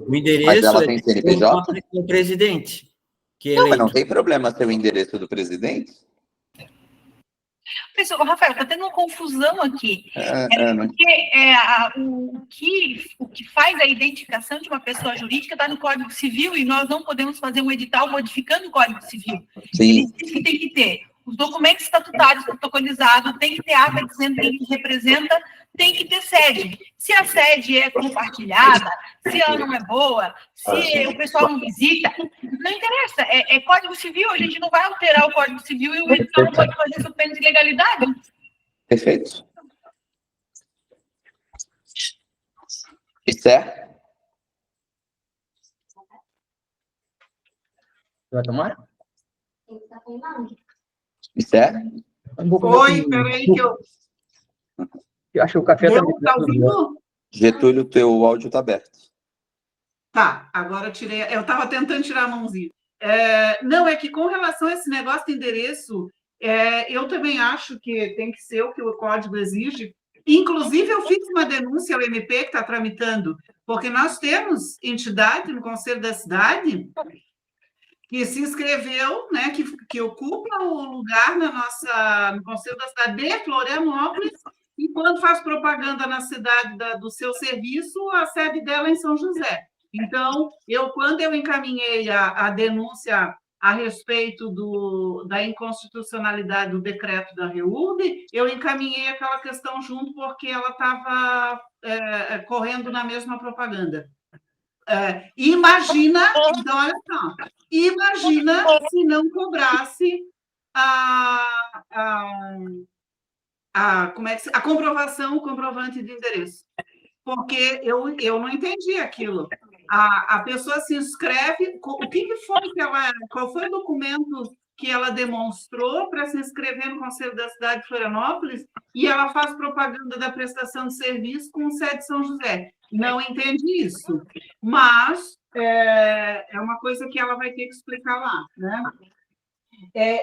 O endereço mas ela tem CNPJ? É o presidente. Mas não tem problema ter o endereço do presidente? Pessoal, Rafael, está tendo uma confusão aqui. O que faz a identificação de uma pessoa jurídica está no Código Civil e nós não podemos fazer um edital modificando o Código Civil. Sim. Ele diz que tem que ter os documentos estatutários protocolizados, tem que ter ata dizendo quem representa, tem que ter sede. Se a sede é compartilhada, se ela não é boa, se o pessoal não visita, não interessa. É Código Civil, a gente não vai alterar o Código Civil e o edital não pode fazer sob pena de ilegalidade. Perfeito. Isso é? vai tomar? Esther? Oi, peraí que eu... Eu acho que o café Deu? tá Tá ouvindo? Getúlio, teu áudio está aberto. Tá, agora eu tirei. Eu estava tentando tirar a mãozinha. Não, é que com relação a esse negócio de endereço, eu também acho que tem que ser o que o código exige. Inclusive, eu fiz uma denúncia ao MP que está tramitando, porque nós temos entidade no Conselho da Cidade que se inscreveu, né, que ocupa o lugar no Conselho da Cidade de Florianópolis, e quando faz propaganda na cidade do seu serviço, a sede dela é em São José. Então, quando eu encaminhei a denúncia a respeito da inconstitucionalidade do decreto da REURB, eu encaminhei aquela questão junto, porque ela estava correndo na mesma propaganda. Imagina, então, olha só, imagina se não cobrasse a comprovação, o comprovante de endereço. Porque eu não entendi aquilo. A pessoa se inscreve, o que foi qual foi o documento que ela demonstrou para se inscrever no Conselho da Cidade de Florianópolis, e ela faz propaganda da prestação de serviço com sede de São José. Não entendi isso. Mas é uma coisa que ela vai ter que explicar lá, né?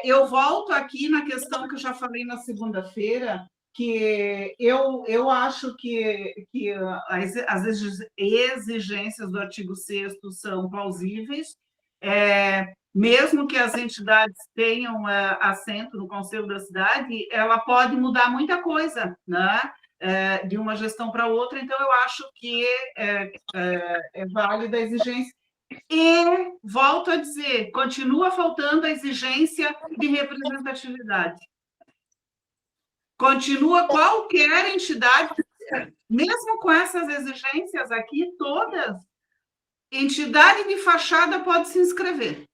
Eu volto aqui na questão que eu já falei na segunda-feira, que eu acho que as exigências do artigo 6º são plausíveis, mesmo que as entidades tenham assento no Conselho da Cidade, ela pode mudar muita coisa, né? De uma gestão para outra, então eu acho que é válida a exigência. E, volto a dizer, continua faltando a exigência de representatividade. Continua qualquer entidade, mesmo com essas exigências aqui, todas, entidade de fachada pode se inscrever.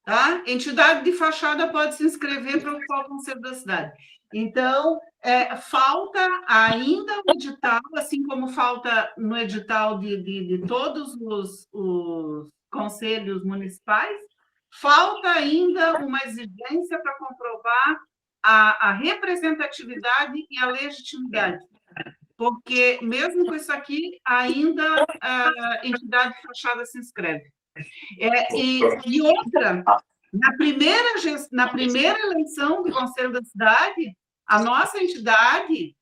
Tá? Entidade de fachada pode se inscrever para ocupar o Conselho da Cidade. Então, falta ainda o edital, assim como falta no edital de todos os conselhos municipais, falta ainda uma exigência para comprovar a representatividade e a legitimidade. Porque, mesmo com isso aqui, ainda a entidade de fachada se inscreve. E outra, na primeira eleição do Conselho da Cidade, a nossa entidade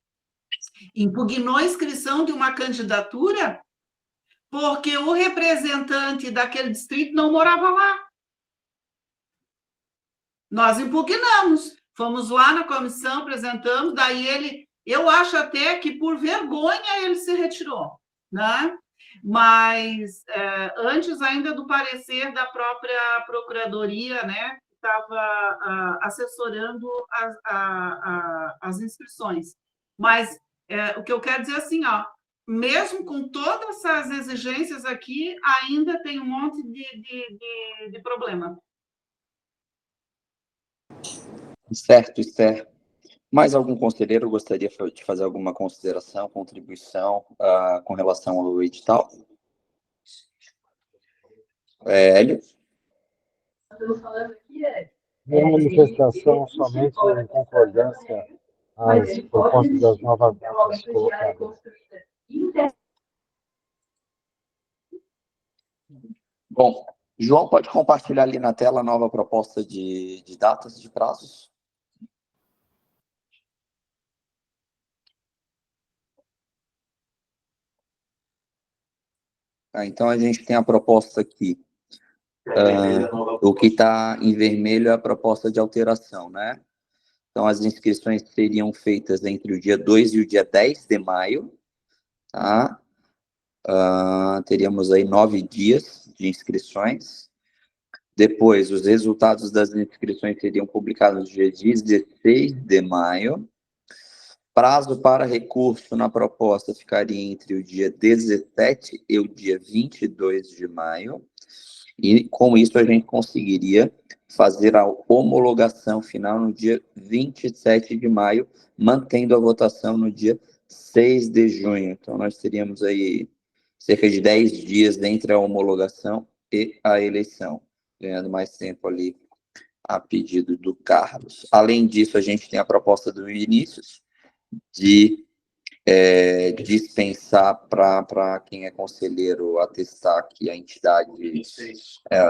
impugnou a inscrição de uma candidatura porque o representante daquele distrito não morava lá. Nós impugnamos, fomos lá na comissão, apresentamos, daí eu acho até que por vergonha ele se retirou, né? Mas antes ainda do parecer da própria Procuradoria, né, que estava assessorando as inscrições. Mas o que eu quero dizer assim, mesmo com todas essas exigências aqui, ainda tem um monte de problema. Certo, Esther. Mais algum conselheiro gostaria de fazer alguma consideração, contribuição com relação ao edital? Hélio? Minha manifestação somente em concordância às propostas das novas datas colocadas. Bom, João, pode compartilhar ali na tela a nova proposta de datas, de prazos? Então, a gente tem a proposta aqui. O que está em vermelho é a proposta de alteração, né? Então, as inscrições seriam feitas entre o dia 2 e o dia 10 de maio, tá? Teríamos aí 9 dias de inscrições. Depois, os resultados das inscrições seriam publicados no dia 16 de maio. Prazo para recurso na proposta ficaria entre o dia 17 e o dia 22 de maio. E, com isso, a gente conseguiria fazer a homologação final no dia 27 de maio, mantendo a votação no dia 6 de junho. Então, nós teríamos aí cerca de 10 dias entre a homologação e a eleição. ganhando mais tempo ali a pedido do Carlos. Além disso, a gente tem a proposta do Vinícius de dispensar para quem é conselheiro atestar aqui a entidade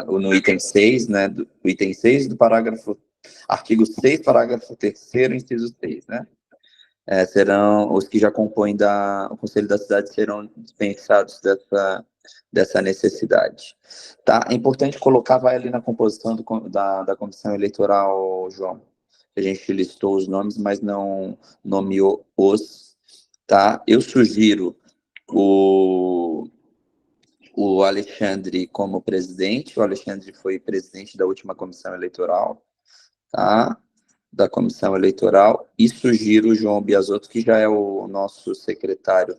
no item 6, né, do item 6 do parágrafo, artigo 6, parágrafo 3º, inciso 6, né? Serão os que já compõem o Conselho da Cidade serão dispensados dessa necessidade. Tá? É importante colocar, vai ali na composição da comissão eleitoral, João. A gente listou os nomes, mas não nomeou os. Tá? Eu sugiro o Alexandre como presidente. O Alexandre foi presidente da última comissão eleitoral, tá? Da comissão eleitoral, e sugiro o João Biasotto, que já é o nosso secretário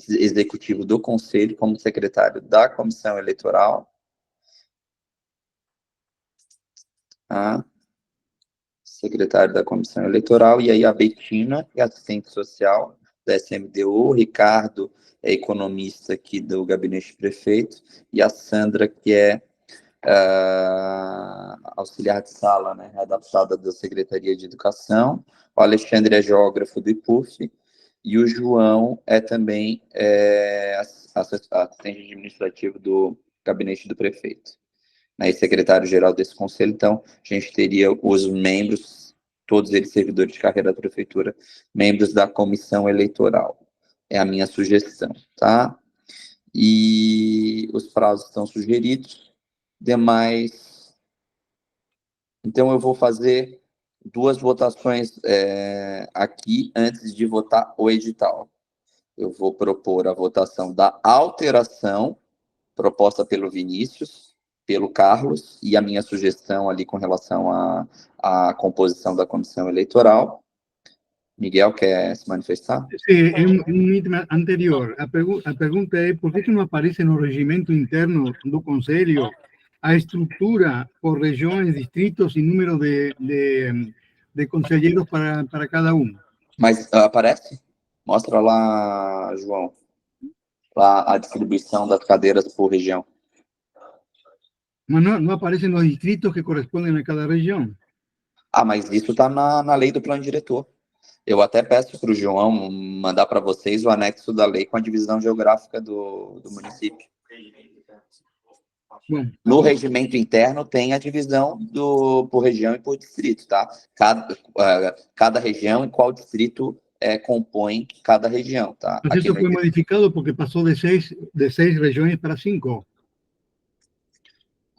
executivo do Conselho, como secretário da comissão eleitoral. Tá? Secretário da comissão eleitoral, e aí a Betina, que é assistente social da SMDU, o Ricardo é economista aqui do gabinete prefeito, e a Sandra, que é auxiliar de sala, né, adaptada da Secretaria de Educação. O Alexandre é geógrafo do IPUF, e o João é também assistente administrativo do gabinete do prefeito, né, e secretário-geral desse conselho. Então, a gente teria os membros, todos eles servidores de carreira da prefeitura, membros da comissão eleitoral. É a minha sugestão, tá? E os prazos estão sugeridos. Demais. Então, eu vou fazer 2 votações aqui antes de votar o edital. Eu vou propor a votação da alteração proposta pelo Vinícius, pelo Carlos, e a minha sugestão ali com relação à composição da comissão eleitoral. Miguel, quer se manifestar? Sí, en un item anterior, a pergunta é por que não aparece no regimento interno do Conselho a estrutura por regiões, distritos e número de conselheiros para cada um? Mas aparece? Mostra lá, João, lá a distribuição das cadeiras por região. Mas não aparecem nos distritos que correspondem a cada região? Mas isso está na lei do plano diretor. Eu até peço para o João mandar para vocês o anexo da lei com a divisão geográfica do município. No regimento interno tem a divisão por região e por distrito, tá? Cada região e qual distrito compõe cada região, tá? Mas isso foi modificado porque passou de seis regiões para 5.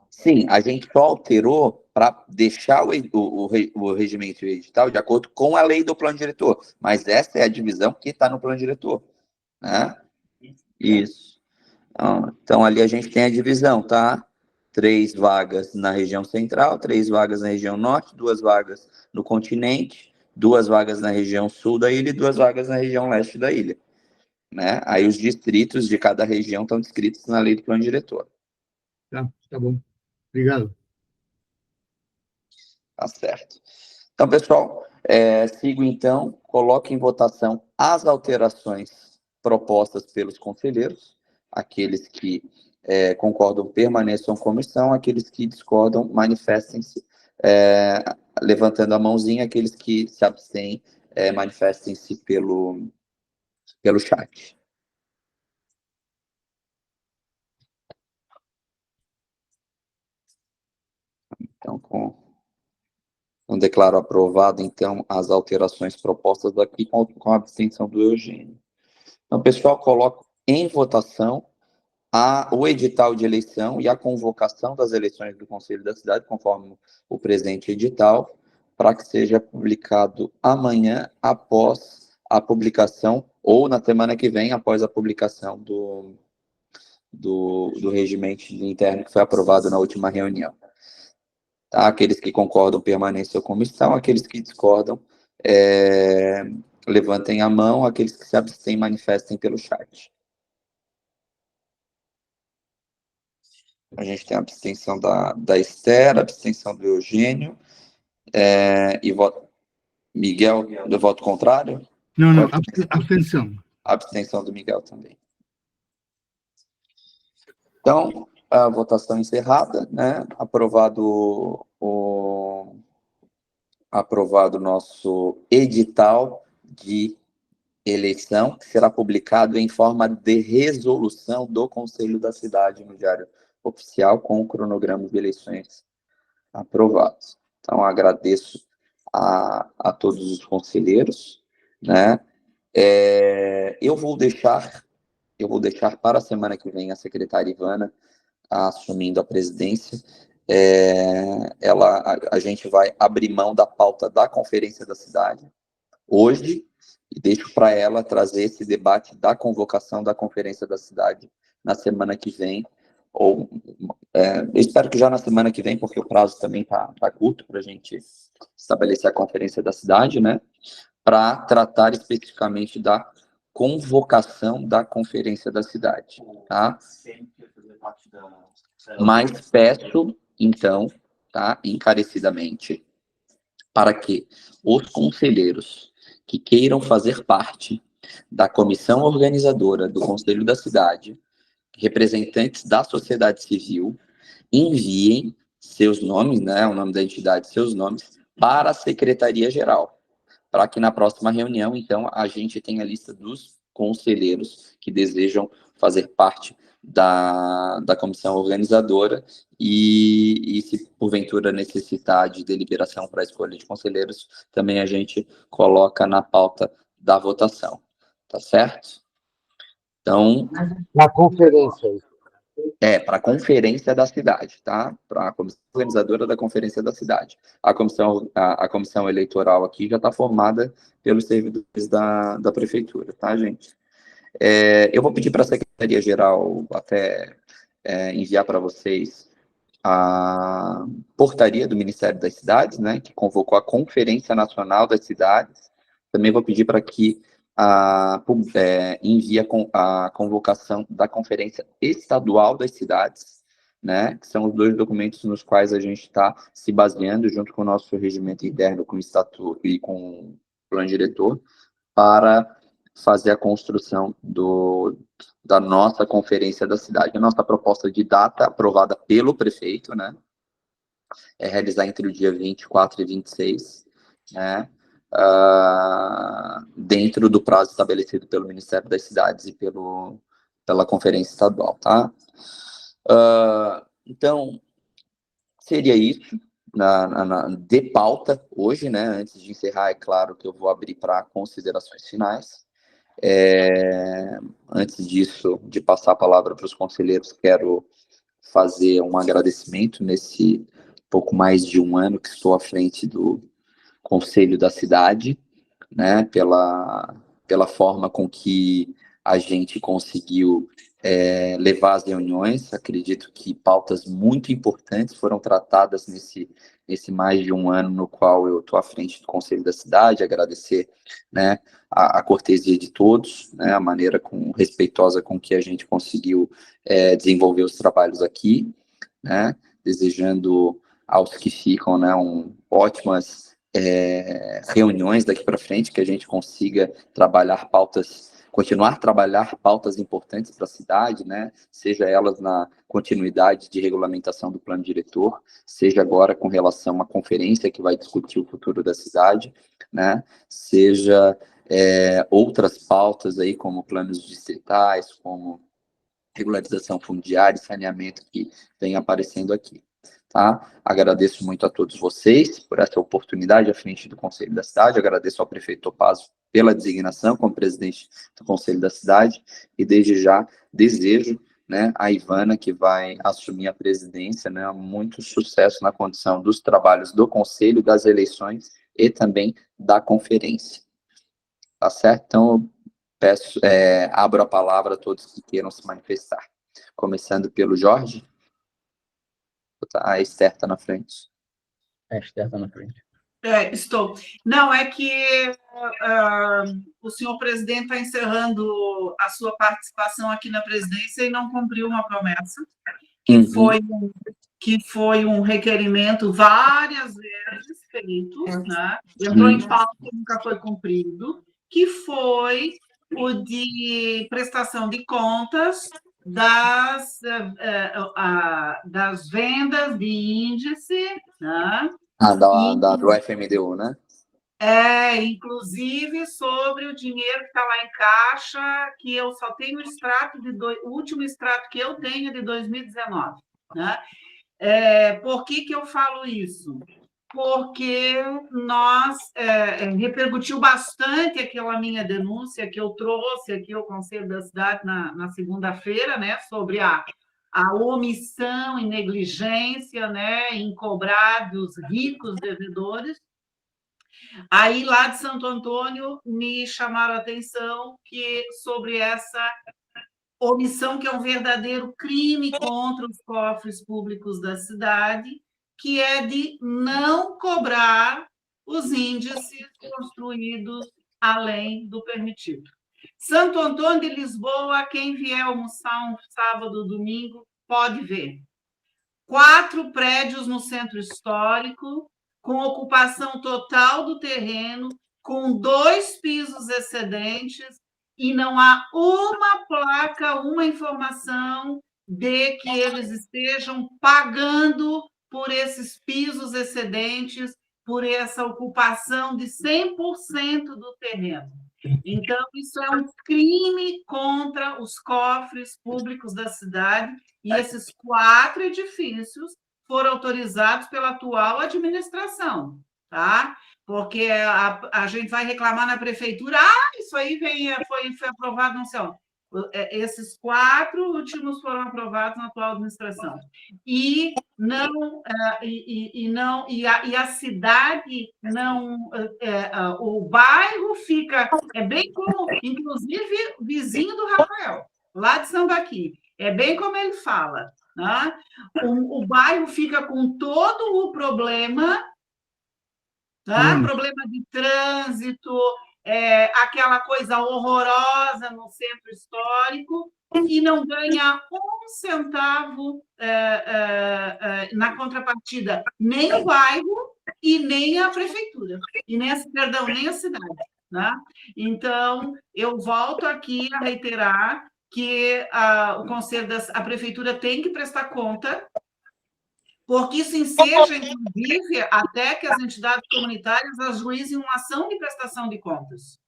Sim, a gente só alterou para deixar o regimento edital de acordo com a lei do plano diretor, mas essa é a divisão que está no plano diretor, né? Isso. Então, ali a gente tem a divisão, tá? 3 vagas na região central, 3 vagas na região norte, 2 vagas no continente, 2 vagas na região sul da ilha e 2 vagas na região leste da ilha, né? Aí os distritos de cada região estão descritos na lei do plano diretor. Tá bom. Obrigado. Tá certo. Então, pessoal, sigo então, coloco em votação as alterações propostas pelos conselheiros, aqueles que concordam permaneçam como estão, aqueles que discordam manifestem-se levantando a mãozinha, aqueles que se abstêm manifestem-se pelo chat. Então, declaro aprovado, então, as alterações propostas aqui com a abstenção do Eugênio. Então, pessoal, coloco em votação o edital de eleição e a convocação das eleições do Conselho da Cidade, conforme o presente edital, para que seja publicado amanhã, após a publicação, ou na semana que vem, após a publicação do regimento interno que foi aprovado na última reunião. Tá? Aqueles que concordam permaneçam como estão, aqueles que discordam levantem a mão, aqueles que se abstêm manifestem pelo chat. A gente tem a abstenção da Esther, a abstenção do Eugênio, e voto. Miguel, do voto contrário? Não, abstenção. A abstenção do Miguel também. Então, A votação encerrada, né? Aprovado o nosso edital de eleição, que será publicado em forma de resolução do Conselho da Cidade no Diário Oficial, com o cronograma de eleições aprovados. Então, agradeço a todos os conselheiros, né? Eu vou deixar para a semana que vem a secretária Ivana assumindo a presidência. A gente vai abrir mão da pauta da Conferência da Cidade hoje, e deixo para ela trazer esse debate da convocação da Conferência da Cidade na semana que vem, ou espero que já na semana que vem, porque o prazo também tá curto para a gente estabelecer a Conferência da Cidade, né, para tratar especificamente da convocação da Conferência da Cidade, tá? Mas peço, então, tá, encarecidamente, para que os conselheiros que queiram fazer parte da comissão organizadora do Conselho da Cidade, representantes da sociedade civil, enviem seus nomes, né, o nome da entidade, seus nomes, para a Secretaria-Geral, para que na próxima reunião, então, a gente tenha a lista dos conselheiros que desejam fazer parte da comissão organizadora e se porventura necessitar de deliberação para a escolha de conselheiros, também a gente coloca na pauta da votação, tá certo? Então... Na conferência. Para a Conferência da Cidade, tá? Para a comissão organizadora da Conferência da Cidade. A comissão eleitoral aqui já está formada pelos servidores da Prefeitura, tá, gente? Eu vou pedir para a Secretaria-Geral até enviar para vocês a portaria do Ministério das Cidades, né, que convocou a Conferência Nacional das Cidades. Também vou pedir para que envie a convocação da Conferência Estadual das Cidades, né, que são os dois documentos nos quais a gente está se baseando, junto com o nosso regimento interno, com o estatuto e com o plano diretor, para fazer a construção da nossa Conferência da Cidade. A nossa proposta de data, aprovada pelo prefeito, né, é realizar entre o dia 24 e 26, né, dentro do prazo estabelecido pelo Ministério das Cidades e pela Conferência Estadual, tá? Então, seria isso de pauta hoje, né? Antes de encerrar, é claro que eu vou abrir para considerações finais. Antes disso, de passar a palavra para os conselheiros, quero fazer um agradecimento nesse pouco mais de um ano que estou à frente do Conselho da Cidade, né, pela forma com que a gente conseguiu levar as reuniões. Acredito que pautas muito importantes foram tratadas nesse mais de um ano no qual eu estou à frente do Conselho da Cidade. Agradecer, né, a cortesia de todos, né, a maneira respeitosa com que a gente conseguiu desenvolver os trabalhos aqui, né, desejando aos que ficam, né, ótimas reuniões daqui para frente, que a gente consiga continuar a trabalhar pautas importantes para a cidade, né, seja elas na continuidade de regulamentação do plano diretor, seja agora com relação à conferência que vai discutir o futuro da cidade, né, seja outras pautas aí, como planos distritais, como regularização fundiária e saneamento que vem aparecendo aqui. Tá? Agradeço muito a todos vocês por essa oportunidade à frente do Conselho da Cidade, agradeço ao prefeito Topazio pela designação como presidente do Conselho da Cidade, e desde já desejo, né, a Ivana, que vai assumir a presidência, né, muito sucesso na condição dos trabalhos do Conselho, das eleições e também da conferência. Tá certo? Então, abro a palavra a todos que queiram se manifestar. Começando pelo Jorge. A Esther está na frente. A Esther está na frente. Estou. Não, é que o senhor presidente está encerrando a sua participação aqui na presidência e não cumpriu uma promessa, que foi um requerimento várias vezes feito, né? Entrou em pauta e nunca foi cumprido, que foi o de prestação de contas das vendas de índice, né? Do FMDU, né? Inclusive sobre o dinheiro que está lá em caixa, que eu só tenho o último extrato que eu tenho é de 2019. Né? Por que eu falo isso? Porque nós repercutiu bastante aquela minha denúncia que eu trouxe aqui ao Conselho da Cidade na segunda-feira, né, sobre a omissão e negligência, né, em cobrar dos ricos devedores. Aí, lá de Santo Antônio, me chamaram a atenção sobre essa omissão, que é um verdadeiro crime contra os cofres públicos da cidade, que é de não cobrar os índices construídos além do permitido. Santo Antônio de Lisboa, quem vier almoçar um sábado, domingo, pode ver. 4 prédios no centro histórico, com ocupação total do terreno, com 2 pisos excedentes, e não há uma placa, uma informação de que eles estejam pagando por esses pisos excedentes, por essa ocupação de 100% do terreno. Então, isso é um crime contra os cofres públicos da cidade, e esses 4 edifícios foram autorizados pela atual administração, tá? Porque a gente vai reclamar na prefeitura, isso aí foi aprovado, não sei onde. Esses 4 últimos foram aprovados na atual administração. E a cidade não, o bairro fica, bem como, inclusive, vizinho do Rafael, lá de Sambaqui, bem como ele fala, né? O bairro fica com todo o problema, tá? Problema de trânsito, aquela coisa horrorosa no centro histórico, e não ganha um centavo na contrapartida, nem o bairro e nem a prefeitura, nem a cidade. Né? Então, eu volto aqui a reiterar que a prefeitura tem que prestar conta, porque isso enseja, inclusive, até que as entidades comunitárias ajuizem uma ação de prestação de contas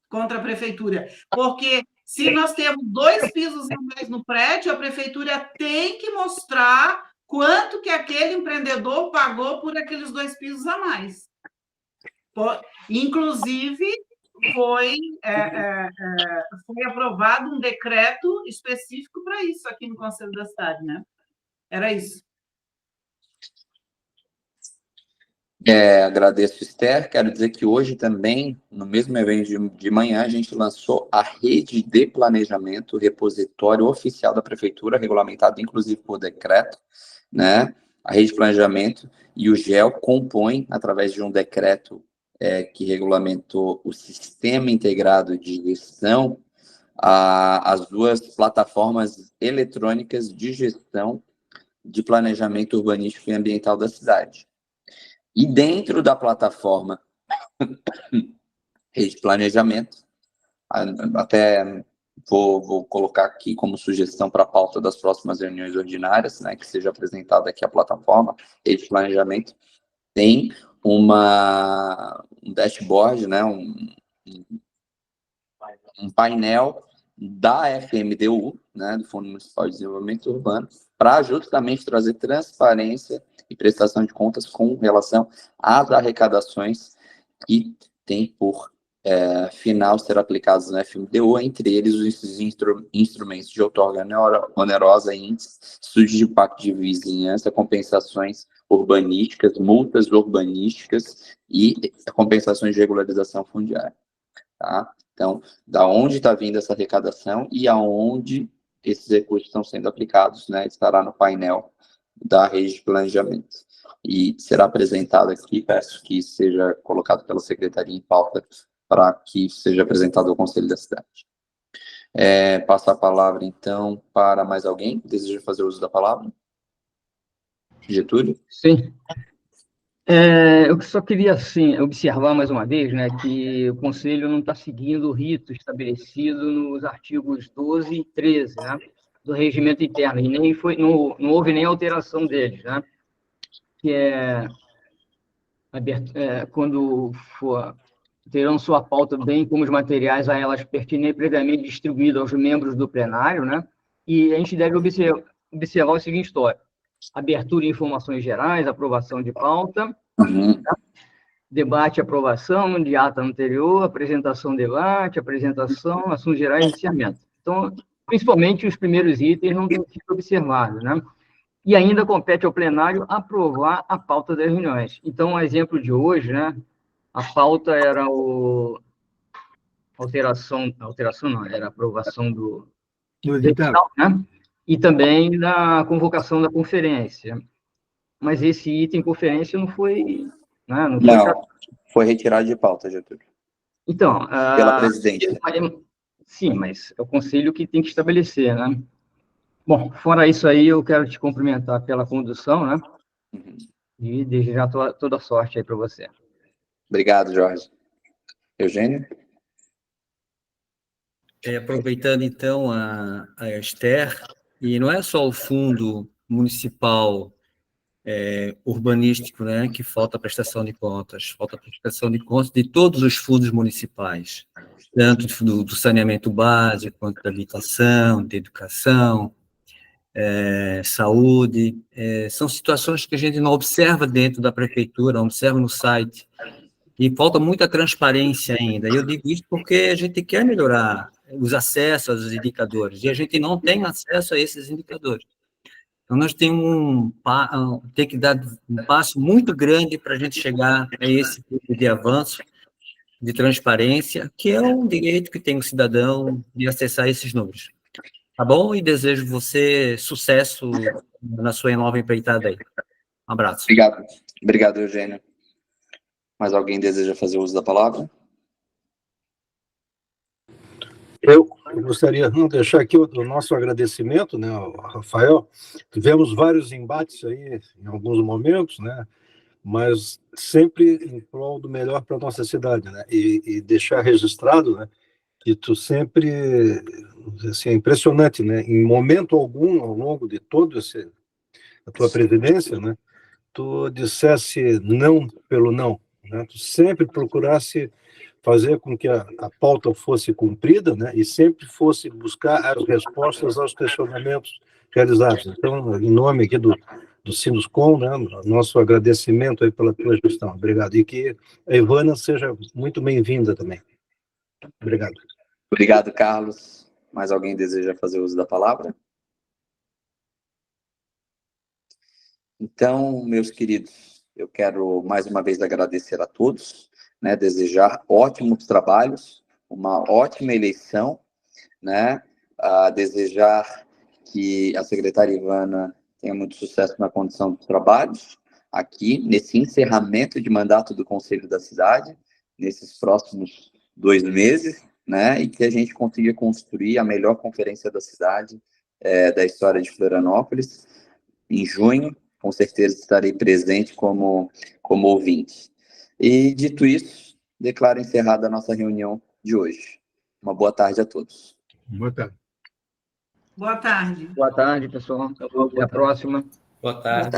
contra a prefeitura. Porque se nós temos 2 pisos a mais no prédio, a prefeitura tem que mostrar quanto que aquele empreendedor pagou por aqueles 2 pisos a mais. Inclusive, foi aprovado um decreto específico para isso aqui no Conselho da Cidade, né? Era isso. Agradeço, Esther. Quero dizer que hoje também, no mesmo evento de manhã, a gente lançou a rede de planejamento, repositório oficial da Prefeitura, regulamentado inclusive por decreto, né? A rede de planejamento e o GEL compõem, através de um decreto que regulamentou o Sistema Integrado de Gestão, as 2 plataformas eletrônicas de gestão de planejamento urbanístico e ambiental da cidade. E dentro da plataforma Rede de Planejamento, até vou colocar aqui como sugestão para a pauta das próximas reuniões ordinárias, né, que seja apresentada aqui a plataforma Rede de Planejamento, tem um dashboard, né, um painel da FMDU, né, do Fundo Municipal de Desenvolvimento Urbano, para justamente trazer transparência e prestação de contas com relação às arrecadações que tem por final ser aplicados no FMDU, entre eles os instrumentos de outorga onerosa, índices, estudos de impacto de vizinhança, compensações urbanísticas, multas urbanísticas e compensações de regularização fundiária. Tá? Então, da onde está vindo essa arrecadação e aonde esses recursos estão sendo aplicados, né, estará no painel da rede de planejamento. E será apresentado aqui, peço que seja colocado pela Secretaria em pauta para que seja apresentado ao Conselho da Cidade. Passo a palavra, então, para mais alguém que deseja fazer uso da palavra? Getúlio? Sim. Eu só queria, assim, observar mais uma vez, né, que o Conselho não está seguindo o rito estabelecido nos artigos 12 e 13, né? do regimento interno, e nem não houve nem alteração deles, né? Que quando terão sua pauta, bem como os materiais a elas pertinentes previamente distribuídos aos membros do plenário, né? E a gente deve observar o seguinte história: abertura de informações gerais, aprovação de pauta, tá? Debate e aprovação de ata anterior, apresentação, debate, apresentação, assuntos gerais e encerramento. Então, principalmente os primeiros itens não têm sido observados, né? E ainda compete ao plenário aprovar a pauta das reuniões. Então, o exemplo de hoje, né? A pauta era alteração não, era aprovação do edital, né? E também da convocação da conferência. Mas esse item conferência não foi... Né? Não, foi retirado de pauta, Getúlio. Então... Pela presidência. Sim, mas é o conselho que tem que estabelecer, né? Bom, fora isso aí, eu quero te cumprimentar pela condução, né? E desejar toda a sorte aí para você. Obrigado, Jorge. Eugênio? Aproveitando, então, a Esther, e não é só o fundo municipal urbanístico, né, que falta a prestação de contas, falta a prestação de contas de todos os fundos municipais, tanto do saneamento básico, quanto da habitação, de educação, saúde. São situações que a gente não observa dentro da prefeitura, não observa no site, e falta muita transparência ainda. E eu digo isso porque a gente quer melhorar os acessos aos indicadores, e a gente não tem acesso a esses indicadores. Então, nós temos que dar um passo muito grande para a gente chegar a esse tipo de avanço, de transparência, que é um direito que tem o cidadão de acessar esses números. Tá bom? E desejo você sucesso na sua nova empreitada aí. Um abraço. Obrigado. Obrigado, Eugênio. Mais alguém deseja fazer uso da palavra? Eu gostaria de deixar aqui o nosso agradecimento, né, ao Rafael. Tivemos vários embates aí em alguns momentos, né, mas sempre em prol do melhor para a nossa cidade, né, e deixar registrado, né, que tu sempre, assim, é impressionante, né, em momento algum ao longo de toda a tua presidência, né, tu dissesse não pelo não, né, tu sempre procurasse fazer com que a pauta fosse cumprida, né, e sempre fosse buscar as respostas aos questionamentos realizados. Então, em nome aqui do Sinduscom, né, nosso agradecimento aí pela tua gestão. Obrigado. E que a Ivana seja muito bem-vinda também. Obrigado. Obrigado, Carlos. Mais alguém deseja fazer uso da palavra? Então, meus queridos, eu quero mais uma vez agradecer a todos, né, desejar ótimos trabalhos, uma ótima eleição, né, desejar que a secretária Ivana tenha muito sucesso na condução dos trabalhos, aqui, nesse encerramento de mandato do Conselho da Cidade, nesses próximos 2 meses, né, e que a gente consiga construir a melhor conferência da cidade, da história de Florianópolis. Em junho, com certeza estarei presente como ouvinte. E, dito isso, declaro encerrada a nossa reunião de hoje. Uma boa tarde a todos. Boa tarde. Boa tarde. Boa tarde, pessoal. Até a próxima. Boa tarde.